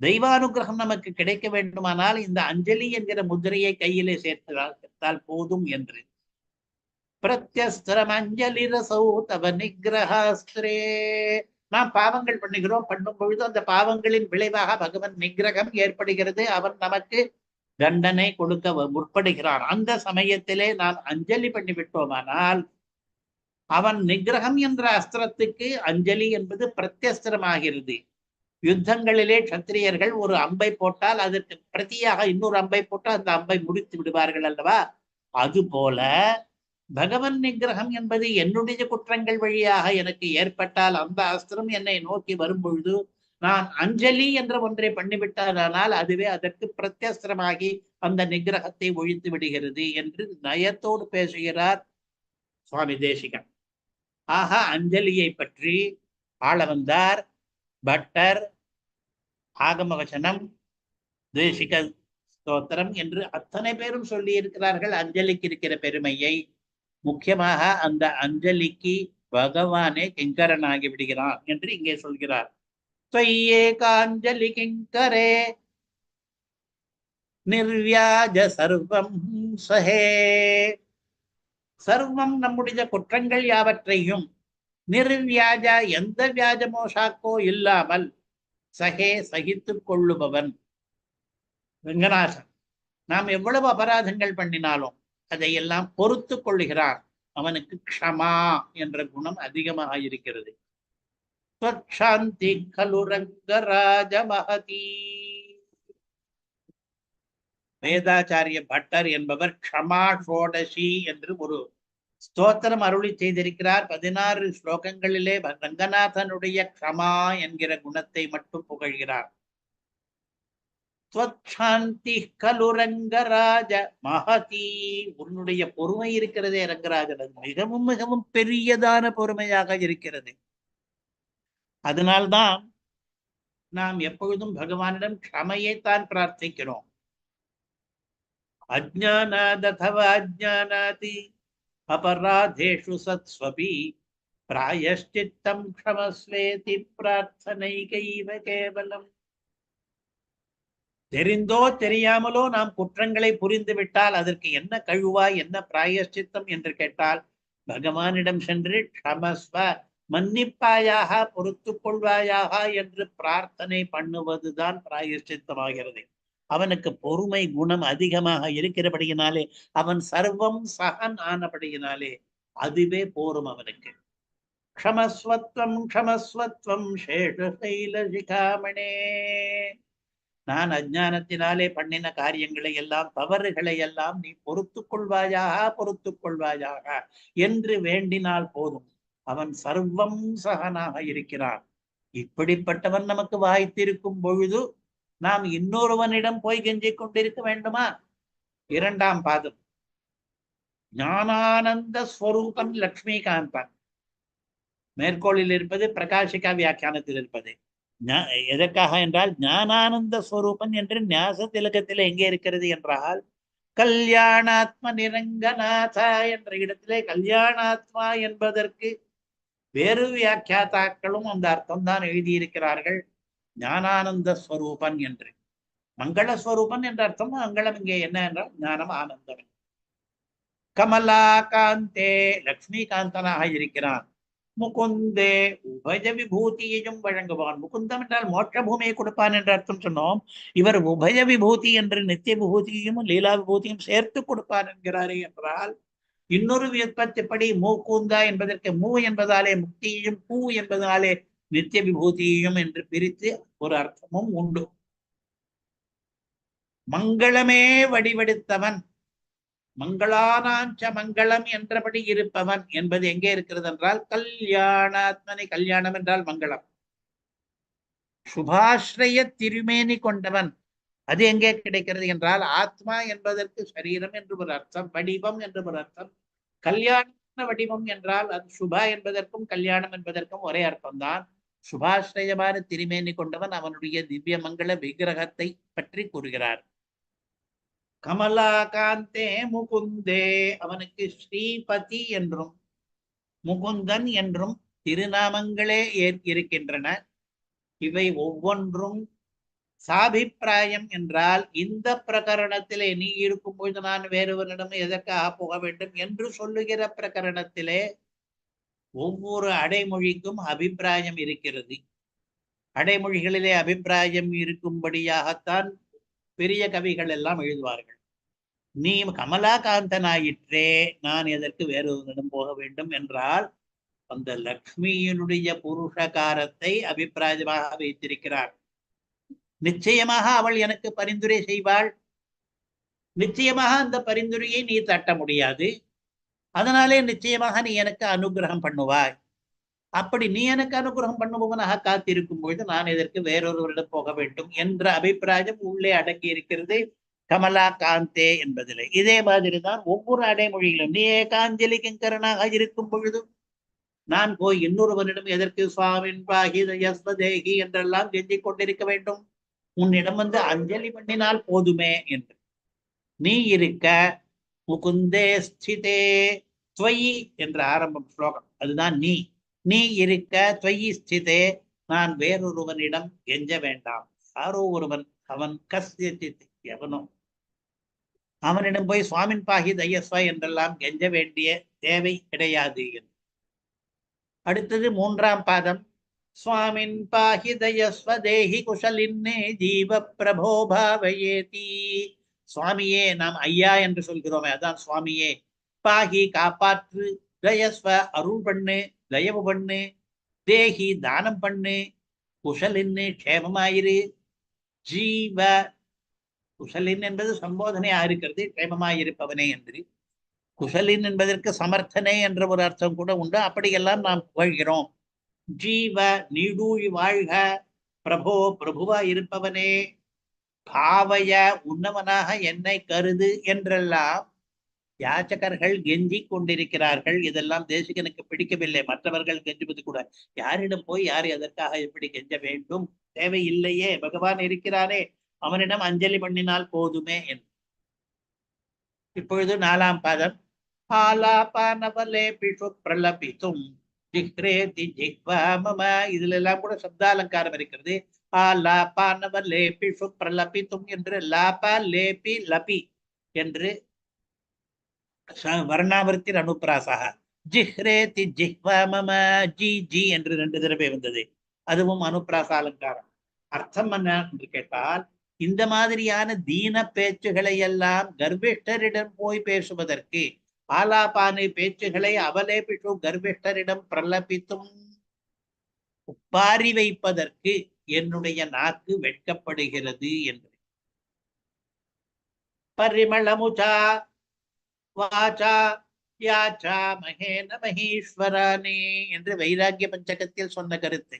தெய்வானுகிரகம் நமக்கு கிடைக்க வேண்டுமானால் இந்த அஞ்சலி என்கிற முத்திரையை கையிலே சேர்த்தால் போதும் என்று. பிரத்யஸ்திரம் அஞ்சலி ரசௌ தவ நிகிரஹாஸ்திரே. நாம் பாவங்கள் பண்ணும் பொழுது அந்த பாவங்களின் விளைவாக பகவன் நிகிரகம் ஏற்படுகிறது. அவன் நமக்கு தண்டனை கொடுக்க முற்படுகிறான். அந்த சமயத்திலே நாம் அஞ்சலி பண்ணிவிட்டோமானால் அவன் நிகிரகம் என்ற அஸ்திரத்துக்கு அஞ்சலி என்பது பிரத்யஸ்திரமாகிறது. யுத்தங்களிலே சத்திரியர்கள் ஒரு அம்பை போட்டால் அதற்கு பிரதியாக இன்னொரு அம்பை போட்டால் அந்த அம்பை முடித்து விடுவார்கள் அல்லவா? அதுபோல பகவன் நிகிரகம் என்பது என்னுடைய குற்றங்கள் வழியாக எனக்கு ஏற்பட்டால் அந்த அஸ்திரம் என்னை நோக்கி வரும் பொழுது நான் அஞ்சலி என்ற ஒன்றை பண்ணிவிட்டால் அதுவே அதற்கு பிரத்யஸ்திரமாகி அந்த நிகிரகத்தை ஒழித்து விடுகிறது என்று நயத்தோடு பேசுகிறார் சுவாமி தேசிகன். ஆக அஞ்சலியை பற்றி ஆளவந்தார், பட்டர், ஆகமவசனம், தேசிக ஸ்தோத்திரம் என்று அத்தனை பேரும் சொல்லி இருக்கிறார்கள் அஞ்சலிக்கு இருக்கிற பெருமையை. முக்கியமாக அந்த அஞ்சலிக்கு பகவானே கிங்கரனாகி விடுகிறான் என்று இங்கே சொல்கிறார். त्वय्येकाञ्जलि किङ्करे நிர்வியாஜ சர்வம் சஹே. சர்வம் நம்முடைய குற்றங்கள் யாவற்றையும் நிர்வியாஜ எந்த வியாஜமோ சாக்கோ இல்லாமல் சஹே சகித்துக் கொள்ளுபவன் ரங்கநாதன். நாம் எவ்வளவு அபராதங்கள் பண்ணினாலும் அதையெல்லாம் பொறுத்து கொள்ளுகிறான். அவனுக்கு க்ஷமா என்ற குணம் அதிகமாக இருக்கிறது. சாந்தி கலு ரங்கராஜ மகதி. வேதாச்சாரிய பட்டர் என்பவர் க்ஷமா ஷோடசி என்று ஒரு ஸ்தோத்திரம் அருளி செய்திருக்கிறார். 16 ஸ்லோகங்களிலே ரங்கநாதனுடைய க்ஷமா என்கிற குணத்தை மட்டும் புகழ்கிறார். சாந்தி கலு ரங்கராஜ மகதி. உன்னுடைய பொறுமை இருக்கிறதே ரங்கராஜன், அது மிகவும் மிகவும் பெரியதான பொறுமையாக இருக்கிறது. அதனால்தான் நாம் எப்பொழுதும் பகவானிடம் க்ஷமையைத்தான் பிரார்த்திக்கிறோம். அஜ்ஞானாததவ அஜ்ஞானாதி அபராதேஷு சத்ஸ்வபி பிராயஷ்சித்தம் க்ஷமஸ்வேதி பிரார்த்தனைகைவ கேவலம். தெரிந்தோ தெரியாமலோ நாம் குற்றங்களை புரிந்து விட்டால் அதற்கு என்ன கழுவாய், என்ன பிராயஷ்சித்தம் என்று கேட்டால் பகவானிடம் சென்று க்ஷமஸ்வ மன்னிப்பாயாக, பொறுத்து கொள்வாயாக என்று பிரார்த்தனை பண்ணுவதுதான் பிராயஷ்சித்தமாகிறது. அவனுக்கு பொறுமை குணம் அதிகமாக இருக்கிறபடியினாலே, அவன் சர்வம் சகன் ஆனபடியினாலே அதுவே போரும் அவனுக்கு. க்ஷமஸ்வத்வம் க்ஷமஸ்வத்வம் சேஷசைல சிகாமணே. நான் அஜ்ஞானத்தினாலே பண்ணின காரியங்களை எல்லாம், தவறுகளை எல்லாம் நீ பொறுத்து கொள்வாயாக, பொறுத்து கொள்வாயாக என்று வேண்டினால் போதும். அவன் சர்வம் சகனாக இருக்கிறான். இப்படிப்பட்டவன் நமக்கு வாய்த்திருக்கும் பொழுது நாம் இன்னொருவனிடம் போய் கெஞ்சிக் கொண்டிருக்க வேண்டுமா? 2ஆம் பாதம் ஞானானந்த ஸ்வரூபன் லக்ஷ்மிகாந்தன். மேற்கோளில் இருப்பது பிரகாஷிகா வியாக்கியானத்தில் இருப்பது. எதற்காக என்றால் ஞானானந்த ஸ்வரூபன் என்று ஞாச திலகத்தில் எங்கே இருக்கிறது என்றால் கல்யாணாத்ம நிரங்கநாதா என்ற இடத்திலே கல்யாணாத்மா என்பதற்கு வேறு வியாக்கியாத்தாக்களும் அந்த அர்த்தம் தான் எழுதியிருக்கிறார்கள். ஞானானந்த ஸ்வரூபன் என்று. மங்களஸ்வரூபன் என்ற அர்த்தம். மங்களம் இங்கே என்ன என்றால் ஞானம், ஆனந்தம். கமலாகாந்தே லக்ஷ்மிகாந்தனாக இருக்கிறான். முகுந்தே உபய விபூதியையும் வழங்குவான். முகுந்தம் என்றால் மோட்ச பூமியை கொடுப்பான் என்ற அர்த்தம் சொன்னோம். இவர் உபய விபூதி என்று நித்திய விபூதியும் லீலா விபூதியும் சேர்த்து கொடுப்பான் என்கிறாரே என்றால், இன்னொரு வியற்பத்திப்படி மூக்குந்தா என்பதற்கு மூ என்பதாலே முக்தியையும் பூ என்பதாலே நித்திய விபூதியையும் என்று பிரித்து ஒரு அர்த்தமும் உண்டு. மங்களமே வடிவெடுத்தவன், மங்களானாஞ்ச மங்களம் என்றபடி இருப்பவன் என்பது எங்கே இருக்கிறது என்றால் கல்யாணாத்மனை. கல்யாணம் என்றால் மங்களம். சுபாஸ்ரய திருமேனி கொண்டவன், அது எங்கே கிடைக்கிறது என்றால் ஆத்மா என்பதற்கு சரீரம் என்று ஒரு அர்த்தம், வடிவம் என்று ஒரு அர்த்தம். கல்யாண வடிவம் என்றால் அது சுபா என்பதற்கும் கல்யாணம் என்பதற்கும் ஒரே அர்த்தம்தான். சுபாஸ்ரயமான திருமேனி கொண்டவன் அவனுடைய திவ்ய மங்கள விக்கிரகத்தை பற்றி கூறுகிறார். கமலாகாந்தே முகுந்தே, அவனுக்கு ஸ்ரீபதி என்றும் முகுந்தன் என்றும் திருநாமங்களே இருக்கின்றன. இவை ஒவ்வொன்றும் சாபிப்பிராயம் என்றால் இந்த பிரகரணத்திலே நீ இருக்கும் பொழுது நான் வேறொருவனிடம் எதற்காக போக வேண்டும் என்று சொல்லுகிற பிரகரணத்திலே ஒவ்வொரு அடைமொழிக்கும் அபிப்பிராயம் இருக்கிறது. அடைமொழிகளிலே அபிப்பிராயம் இருக்கும்படியாகத்தான் பெரிய கவிகள் எல்லாம் எழுதுவார்கள். நீ கமலாகாந்தனாயிற்றே, நான் எதற்கு வேறொருவனிடம் போக வேண்டும் என்றால் அந்த லக்ஷ்மியினுடைய புருஷகாரத்தை அபிப்பிராயமாக வைத்திருக்கிறார். நிச்சயமாக அவள் எனக்கு பரிந்துரை செய்வாள். நிச்சயமாக அந்த பரிந்துரையை நீ தட்ட முடியாது. அதனாலே நிச்சயமாக நீ எனக்கு அனுகிரகம் பண்ணுவாய். அப்படி நீ எனக்கு அனுகிரகம் பண்ணுபவனாக காத்திருக்கும் பொழுது நான் எதற்கு வேறொருவரிடம் போக வேண்டும் என்ற அபிப்பிராயம் உள்ளே அடங்கி இருக்கிறது கமலாகாந்தே என்பதிலே. இதே மாதிரிதான் ஒவ்வொரு அடைமொழியிலும் நீ ஏகாஞ்சலி கிங்கரனாக இருக்கும் பொழுது நான் போய் இன்னொருவனிடம் எதற்கு சுவாமின் பாகி தயஸ்வதேகி என்றெல்லாம் கெஞ்சிக் கொண்டிருக்க வேண்டும், உன்னிடம் வந்து அஞ்சலி பண்ணினால் போதுமே என்று. நீ இருக்க முகுந்தே ஸ்திதே துவயி என்ற ஆரம்பம் ஸ்லோகம், அதுதான் நீ. நீ இருக்க துவயி ஸ்திதே, நான் வேறொருவனிடம் கெஞ்ச வேண்டாம். யாரோ ஒருவன், அவன் கஸ்யசித் எவனோ, அவனிடம் போய் சுவாமின் பாகி தயஸ்வ என்றெல்லாம் கெஞ்ச வேண்டிய தேவை கிடையாது. அடுத்தது 3ஆம் பாதம். சுவாமின் பாஹி தயஸ்வ தேஹி குஷலின்னே ஜீவ பிரபோ பாவயேதி. சுவாமியே, நாம் ஐயா என்று சொல்கிறோமே அதான் சுவாமியே. பாஹி காப்பாற்று, தயஸ்வ அருள் பண்ணு, தயவு பண்ணு, தேஹி தானம் பண்ணு, குஷலின்னு க்ஷேமமாயிரு, ஜீவ குஷலின் என்பது சம்போதனையா இருக்கிறது, க்ஷேமமாயிருப்பவனே என்று. குஷலின் என்பதற்கு சமர்த்தனே என்ற ஒரு அர்த்தம் கூட உண்டு. அப்படியெல்லாம் நாம் புகழ்கிறோம். ஜீவ நீடூழி வாழ்க, பிரபோ பிரபுவா இருப்பவனே, பாவய உன்னவனாக என்னை கருது என்றெல்லாம் யாச்சகர்கள் கெஞ்சி கொண்டிருக்கிறார்கள். இதெல்லாம் தேசிகனுக்கு பிடிக்கவில்லை. மற்றவர்கள் கெஞ்சுவது கூட, யாரிடம் போய் யார் எதற்காக எப்படி கெஞ்ச வேண்டும், தேவையில்லையே, பகவான் இருக்கிறானே, அவனிடம் அஞ்சலி பண்ணினால் போதுமே என்று. இப்பொழுது 4ஆம் பாதம். ஆலாபானவலே பிஷு பிரலபித்தும் ஜிஹ்ரேதி ஜிஹ்வா மம. இதுல எல்லாம் கூட சப்தாலங்காரம் இருக்கிறது. ஆலாபானவலே பிஷு பிரலபித்தும் என்று லாப லேபி லபி என்று வர்ணாவர்த்தின் அனுப்பிராசாக. ஜிஹ்ரேதி ஜிஹ்வா மம, ஜி ஜி என்று 2 தடவை வந்தது. அதுவும் அனுப்பிராச அலங்காரம். அர்த்தம் என்ன என்று கேட்டால், இந்த மாதிரியான தீன பேச்சுகளை எல்லாம் கர்விஷ்டரிடம் போய் பேசுவதற்கு, ஆலாபானை பேச்சுகளை அவலே பிஷு கர்விஷ்டரிடம் பிரலபித்தும் உப்பாரி வைப்பதற்கு என்னுடைய நாக்கு வெட்கப்படுகிறது என்று. பரிமளமுச்சா வாச்சா யாச்சா மகேன மகேஸ்வரானே என்று வைராகிய பஞ்சகத்தில் சொன்ன கருத்து.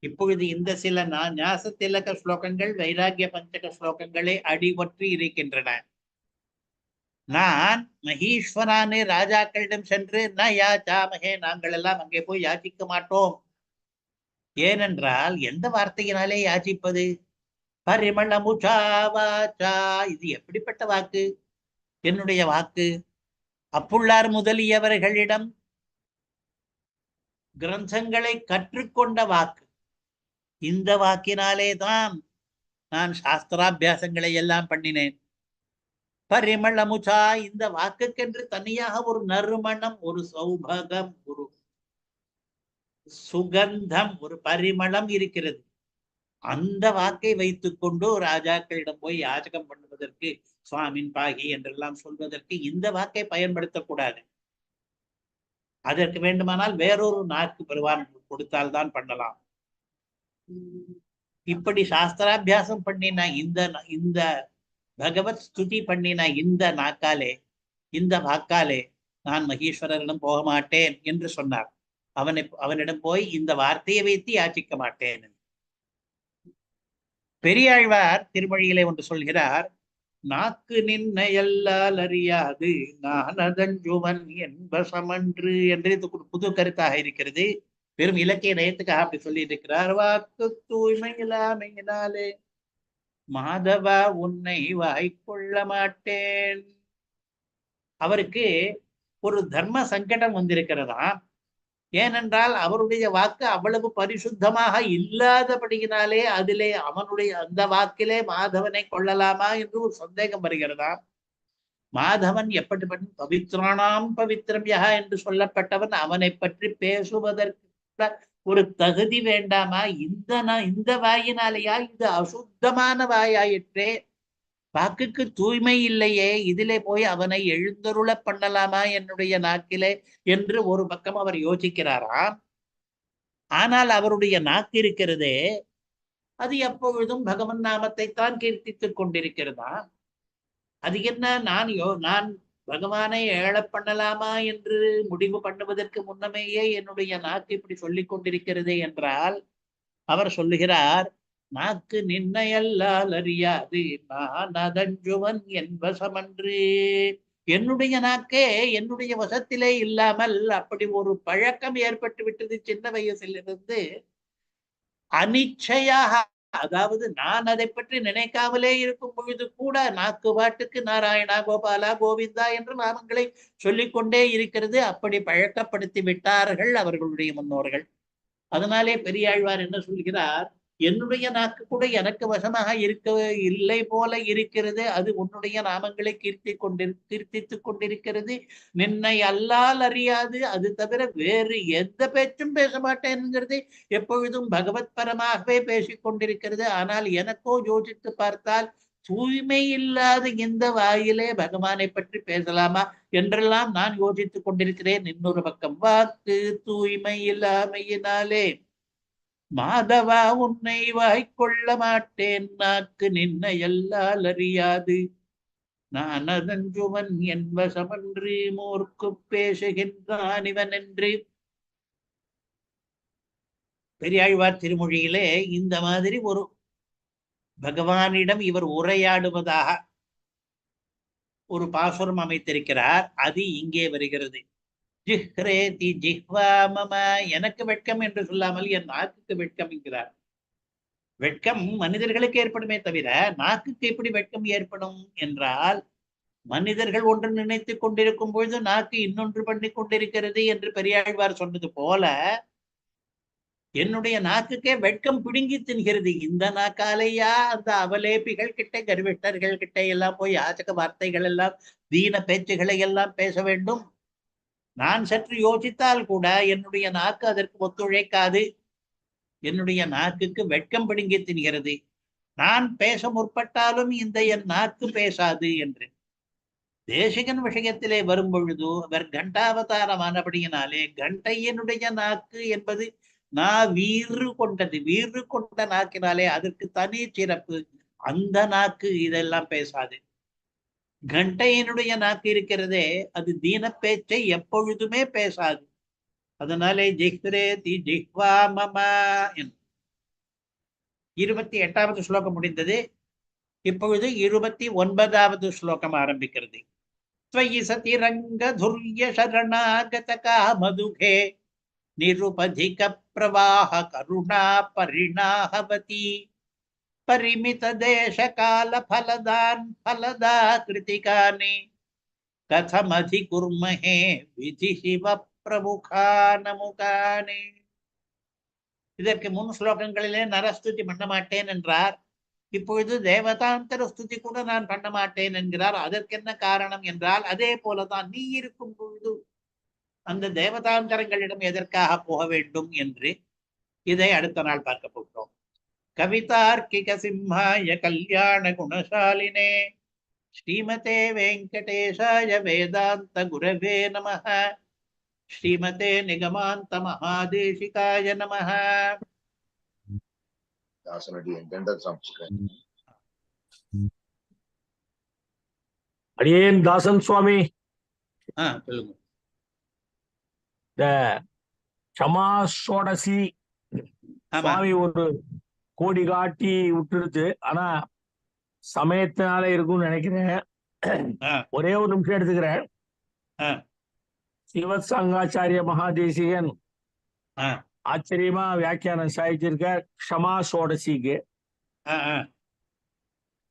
இப்பொழுது இந்த சில ஞாச திலக ஸ்லோகங்கள் வைராகிய பஞ்சக ஸ்லோகங்களே அடிவற்றி இருக்கின்றன. நான் மகீஸ்வரானே ராஜாக்களிடம் சென்று ந யாச்சாமகே, நாங்கள் எல்லாம் அங்கே போய் யாச்சிக்க மாட்டோம். ஏனென்றால் எந்த வார்த்தையினாலே யாச்சிப்பது? பரிமளமுச்சா வாச்சா, இது எப்படிப்பட்ட வாக்கு? என்னுடைய வாக்கு அப்புள்ளார் முதலியவர்களிடம் கிரந்தங்களை கற்றுக்கொண்ட வாக்கு. இந்த வாக்கினாலே தான் நான் சாஸ்திராபியாசங்களை எல்லாம் பண்ணினேன். பரிமளமுச்சா, இந்த வாக்குக்கென்று தனியாக ஒரு நறுமணம், ஒரு சௌபகம், ஒரு சுகந்தம், ஒரு பரிமளம் இருக்கிறது. அந்த வாக்கை வைத்துக்கொண்டு ராஜாக்களிடம் போய் யாச்சகம் பண்ணுவதற்கு, சுவாமின் பாகி என்றெல்லாம் சொல்வதற்கு இந்த வாக்கை பயன்படுத்தக்கூடாது. அதற்கு வேண்டுமானால் வேறொரு நாக்கு பெறுவான் கொடுத்தால்தான் பண்ணலாம். இப்படி சாஸ்திராபியாசம் பண்ணின இந்த பகவத் ஸ்துதி பண்ணின இந்த நாக்காலே, இந்த வாக்காலே நான் மகேஸ்வரரிடம் போக மாட்டேன் என்று சொன்னார். அவனிடம் போய் இந்த வார்த்தையை வைத்து யாச்சிக்க மாட்டேன். பெரியாழ்வார் திருமொழியிலே ஒன்று சொல்கிறார், நாக்கு நின்ன எல்லால் அறியாது நான் அதஞ்சுவன் என்ப சமன்று என்று இது புது கருத்தாக இருக்கிறது. வெறும் இலக்கிய நயத்துக்காக அப்படி சொல்லி இருக்கிறார். வாக்கு தூய்மை இல்லாமையினாலே மாதவா உன்னை வாய்க்கொள்ள மாட்டேன். அவருக்கு ஒரு தர்ம சங்கடம் வந்திருக்கிறதா. ஏனென்றால் அவருடைய வாக்கு அவ்வளவு பரிசுத்தமாக இல்லாதபடியினாலே அதிலே அவனுடைய அந்த வாக்கிலே மாதவனை கொள்ளலாமா என்று ஒரு சந்தேகம் வருகிறதா. மாதவன் எப்படிப்பட்ட பவித்ரானாம் பவித்ரம் யா என்று சொல்லப்பட்டவன், அவனை பற்றி பேசுவதற்கு ஒரு தகுதி வேண்டாமா? இந்த வாயினாலேயா? இது அசுத்தமான வாயாயிற்றே, வாக்குக்கு தூய்மை இல்லையே, இதிலே போய் அவனை எழுந்தருள பண்ணலாமா என்னுடைய நாக்கிலே என்று ஒரு பக்கம் அவர் யோசிக்கிறாராம். ஆனால் அவருடைய நாக்கு இருக்கிறதே, அது எப்பொழுதும் பகவன் நாமத்தை தான் கீர்த்தித்துக் கொண்டிருக்கிறதா. அது என்ன, நான் பகவானை ஏழ பண்ணலாமா என்று முடிவு பண்ணுவதற்கு முன்னமேயே என்னுடைய நாக்கு இப்படி சொல்லிக் கொண்டிருக்கிறதே என்றால், அவர் சொல்லுகிறார், நாக்கு நின்னையல்லால் அறியாது நான் அதஞ்சுவன் என்பசமன்று. என்னுடைய நாக்கே என்னுடைய வசத்திலே இல்லாமல் அப்படி ஒரு பழக்கம் ஏற்பட்டு விட்டது சின்ன வயசிலிருந்து. அனிச்சையாக, அதாவது நான் அதை பற்றி நினைக்காமலே இருக்கும் பொழுது கூட நாக்கு பாட்டுக்கு நாராயணா கோபாலா கோவிந்தா என்று நாமங்களை சொல்லிக்கொண்டே இருக்கிறது. அப்படி பழக்கப்படுத்தி விட்டார்கள் அவர்களுடைய முன்னோர்கள். அதனாலே பெரியாழ்வார் என்ன சொல்கிறார், என்னுடைய நாக்கு கூட எனக்கு வசமாக இல்லை போல இருக்கிறது, அது உன்னுடைய நாமங்களை கீர்த்தித்துக் கொண்டிருக்கிறது. நின்னை அல்லால் அறியாது, அது தவிர வேறு எந்த பேச்சும் பேச மாட்டேன்ங்கிறது எப்பொழுதும் பகவத் பரமாகவே பேசிக் கொண்டிருக்கிறது. ஆனால் எனக்கோ யோசித்து பார்த்தால் தூய்மை இல்லாத இந்த வாயிலே பகவானை பற்றி பேசலாமா என்றெல்லாம் நான் யோசித்துக் கொண்டிருக்கிறேன். இன்னொரு பக்கம், வாக்கு தூய்மை இல்லாமையினாலே மாதவா உன்னை வாய்க்கொள்ள மாட்டேன், நாக்கு நின்ன எல்லால் அறியாது நான் அதஞ்சுவன் என்பசமன்று மூர்க்கு பேசுகின்றான் இவன் என்று. பெரியாழ்வார் திருமொழியிலே இந்த மாதிரி ஒரு பகவானிடம் இவர் உரையாடுவதாக ஒரு பாசுரம் அமைத்திருக்கிறார். அது இங்கே வருகிறது. ஜிஹ்ரேதி ஜிஹ்வா மம, எனக்கு வெட்கம் என்று சொல்லாமல் என் நாக்குக்கு வெட்கம் என்கிறார். வெட்கம் மனிதர்களுக்கு ஏற்படுமே தவிர நாக்குக்கு எப்படி வெட்கம் ஏற்படும் என்றால், மனிதர்கள் ஒன்று நினைத்துக் கொண்டிருக்கும் பொழுது நாக்கு இன்னொன்று பண்ணி கொண்டிருக்கிறது என்று பெரியாழ்வார் சொன்னது போல, என்னுடைய நாக்குக்கே வெட்கம் பிடுங்கி தின்கிறது. இந்த நாக்காலையா அந்த அவலேபிகள் கிட்ட, கர்விஷ்டர்கள் கிட்ட எல்லாம் போய் யாச்சக வார்த்தைகள் எல்லாம், தீன பேச்சுகளை எல்லாம் பேச வேண்டும்? நான் சற்று யோசித்தால் கூட என்னுடைய நாக்கு அதற்கு ஒத்துழைக்காது. என்னுடைய நாக்குக்கு வெட்கம் பிடுங்கி தின்கிறது. நான் பேச முற்பட்டாலும் இந்த என் நாக்கு பேசாது என்று. தேசிகன் விஷயத்திலே வரும் பொழுது அவர் கண்டாவதாரமானபடியினாலே கண்டையனுடைய நாக்கு என்பது வீறு கொண்ட நாக்கினாலே அதற்கு தனி சிறப்பு. அந்த நாக்கு இதெல்லாம் பேசாது. கண்டையனுடைய நாக்கு இருக்கிறதே, அது தீன பேச்சை எப்பொழுதுமே பேசாது. அதனாலே ஜிஹ்ரேதி ஜிஹ்வா மம. 28வது ஸ்லோகம் முடிந்தது. இப்பொழுது 29வது ஸ்லோகம் ஆரம்பிக்கிறது. त्वयि सति रंगधुर्य शरणागत कामदुघे निरुपधिक प्रवाह करुणा परिणाहवती परिमित देश काल फलदान फलदा कृतिकानि कथमधिकुर्महे विधि शिव प्रमुखानमुकानि. இதற்கு முன் ஸ்லோகங்களிலே நரஸ்துதி பண்ண மாட்டேன் என்றார். இப்பொழுது தேவதாந்தர ஸ்துதி கூட நான் பண்ண மாட்டேன் என்கிறார். அதற்கு என்ன காரணம் என்றால், அதே போலதான் நீ இருக்கும் பொழுது அந்த தேவதாந்தரங்களிடம் எதற்காக போக வேண்டும் என்று இதை அடுத்த நாள் பார்க்க போகிறோம். கவிதார்க்கிக சிம்ஹாய கல்யாண குணசாலினே ஸ்ரீமதே வெங்கடேஷாய வேதாந்த குரவே நமஹ. ஸ்ரீமதே நிகமாந்த மகாதேசிகாய நமஹ. அடியேன் தாசன் சுவாமி. சொல்லுங்க. இந்த க்ஷமாஷோடசி சுவாமி ஒரு கோடி காட்டி விட்டுருது. ஆனா சமயத்தினால இருக்கும்னு நினைக்கிறேன். ஒரே ஒரு நிமிஷம் எடுத்துக்கிறேன். ஸ்ரீவத் சங்காச்சாரிய மகாதேசிகன் ஆச்சரியமா வியாக்கியானம் சாதிச்சிருக்க க்ஷமாஷோடசிக்கு.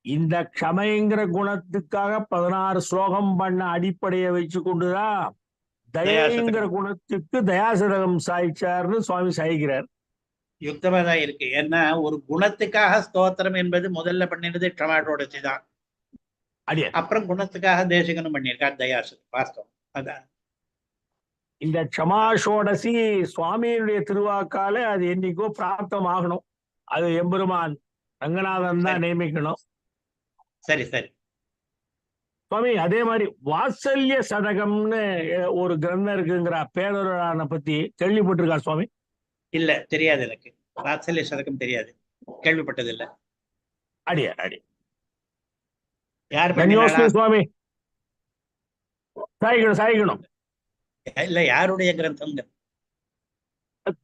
இந்த க்ஷமைங்கிற குணத்துக்காக 16 ஸ்லோகம் பண்ண அடிப்படையை வச்சு கொண்டுதான் தயங்கிற குணத்துக்கு தயாசதகம் சாய்ச்சார்னு சுவாமி சாய்க்கிறார். யுக்தமா தான் இருக்கு. ஏன்னா ஒரு குணத்துக்காக ஸ்தோத்திரம் என்பது முதல்ல பண்ணினது க்ஷமாஷோடசி தான். அப்புறம் குணத்துக்காக தேசிகனும் பண்ணியிருக்கார் தயாசு. வாஸ்தவம் அதான். இந்த க்ஷமாஷோடசி சுவாமியினுடைய திருவாக்கால அது என்னைக்கோ பிராப்தம் ஆகணும். அது எம்பெருமான் ரங்கநாதன் தான் நியமிக்கணும். சரி சரி சுவாமி. அதே மாதிரி வாத்சல்ய சதகம்னு ஒரு கிரந்தம் இருக்குங்கிற பேரொருளான பத்தி கேள்விப்பட்டிருக்கா சுவாமி? இல்ல, தெரியாது எனக்கு. வாத்சல்ய சதகம் தெரியாது, கேள்விப்பட்டது இல்ல. அடியா அடி யார் சுவாமி? சாய்க்கணும் இல்ல, யாருடைய கிரந்தம்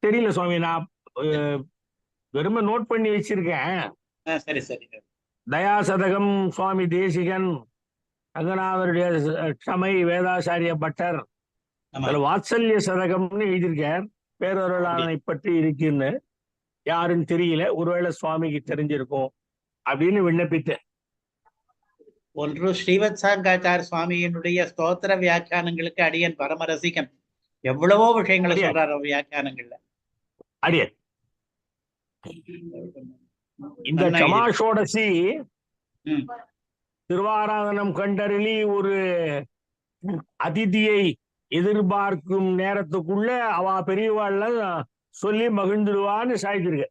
தெரியல சுவாமி. நான் வெறும நோட் பண்ணி வச்சிருக்கேன். சரி சரி. தயாசதகம் சுவாமி தேசிகன் ரங்கநாதருடைய க்ஷமை வேதாச்சாரிய பட்டர் வாத்சல்ய சதகம்னு எழுதியிருக்கார். பேரொருளானை பற்றி இருக்குன்னு யாருன்னு தெரியல. ஒருவேளை சுவாமிக்கு தெரிஞ்சிருக்கும் அப்படின்னு விண்ணப்பித்தேன். ஒன்று ஸ்ரீவத் சாங்காச்சார சுவாமியினுடைய ஸ்தோத்திர வியாக்கியானங்களுக்கு அடியன் பரமரசிகன். எவ்வளவோ விஷயங்களை சொல்றாரு வியாக்கியானங்கள்ல. அடியன் இந்த க்ஷமாஷோடசி திருவாராதனம் கண்டறிலி ஒரு அதிதியை எதிர்பார்க்கும் நேரத்துக்குள்ள அவ பெரியவாள்ல சொல்லி மகிழ்ந்துடுவான்னு சாய்த்திருக்க.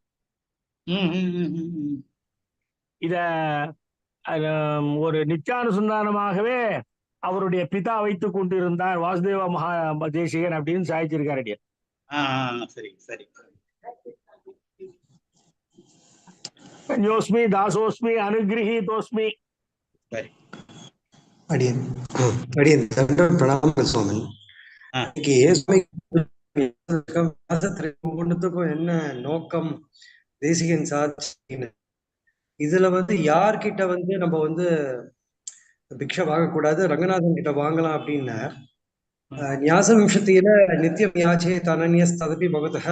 இத ஒரு நித்தியானுசந்தானமாகவே அவருடைய பிதா வைத்துக் கொண்டிருந்தார் வாசுதேவ மகா தேசிகன் அப்படின்னு சாய்ச்சிருக்காரு. அடியா சரி சரி. யோஸ்மி தாசோஸ்மி அனுகிரஹீதோஸ்மி. சரி. அடியன் பிரணாம சுவாமி. ஒண்ணுத்துக்கும் என்ன நோக்கம் தேசிகன் சாட்சி? இதுல யார்கிட்ட நம்ம பிக்ஷை வாங்கக்கூடாது, ரங்கநாதன் கிட்ட வாங்கலாம் அப்படின்னா ஞாச விம்சத்தியில நித்தியம் யாச்சே தனன்யஸ்ததபி பகவதः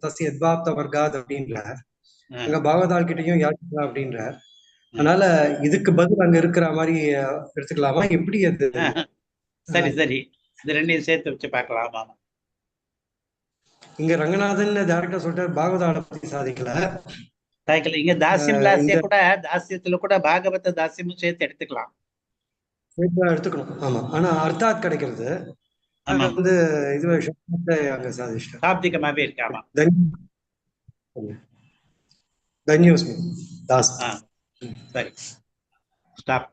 தஸ்ய யத்வாப்த வர்காத் அப்படின்றார். அங்க பாகவதால் கிட்டையும் யாச்சிக்கலாம் அப்படின்றார். அதனால இதுக்கு பதில் அங்க இருக்கிற மாதிரி எடுத்துக்கலாமா? எப்படி அது? சரி சரி, இது ரெண்டையும் சேர்த்து வச்சு பார்க்கலாமா? இங்க ரங்கநாதன் டைரக்டா சொல்லிட்டு பாகவதால பத்தி சாதிக்கல. இங்க தாசியம் லாசிய கூட, தாசியத்துல கூட பாகவத தாசியமும் சேர்த்து எடுத்துக்கலாம். எடுத்துக்கணும். ஆமா, ஆனா அர்த்தாத் கிடைக்கிறது இது அங்க சாதிச்சிட்டேன். சாப்திகமாவே இருக்காமா. தன்யோஸ்மி தாஸ். சரி, ஸ்டாப்.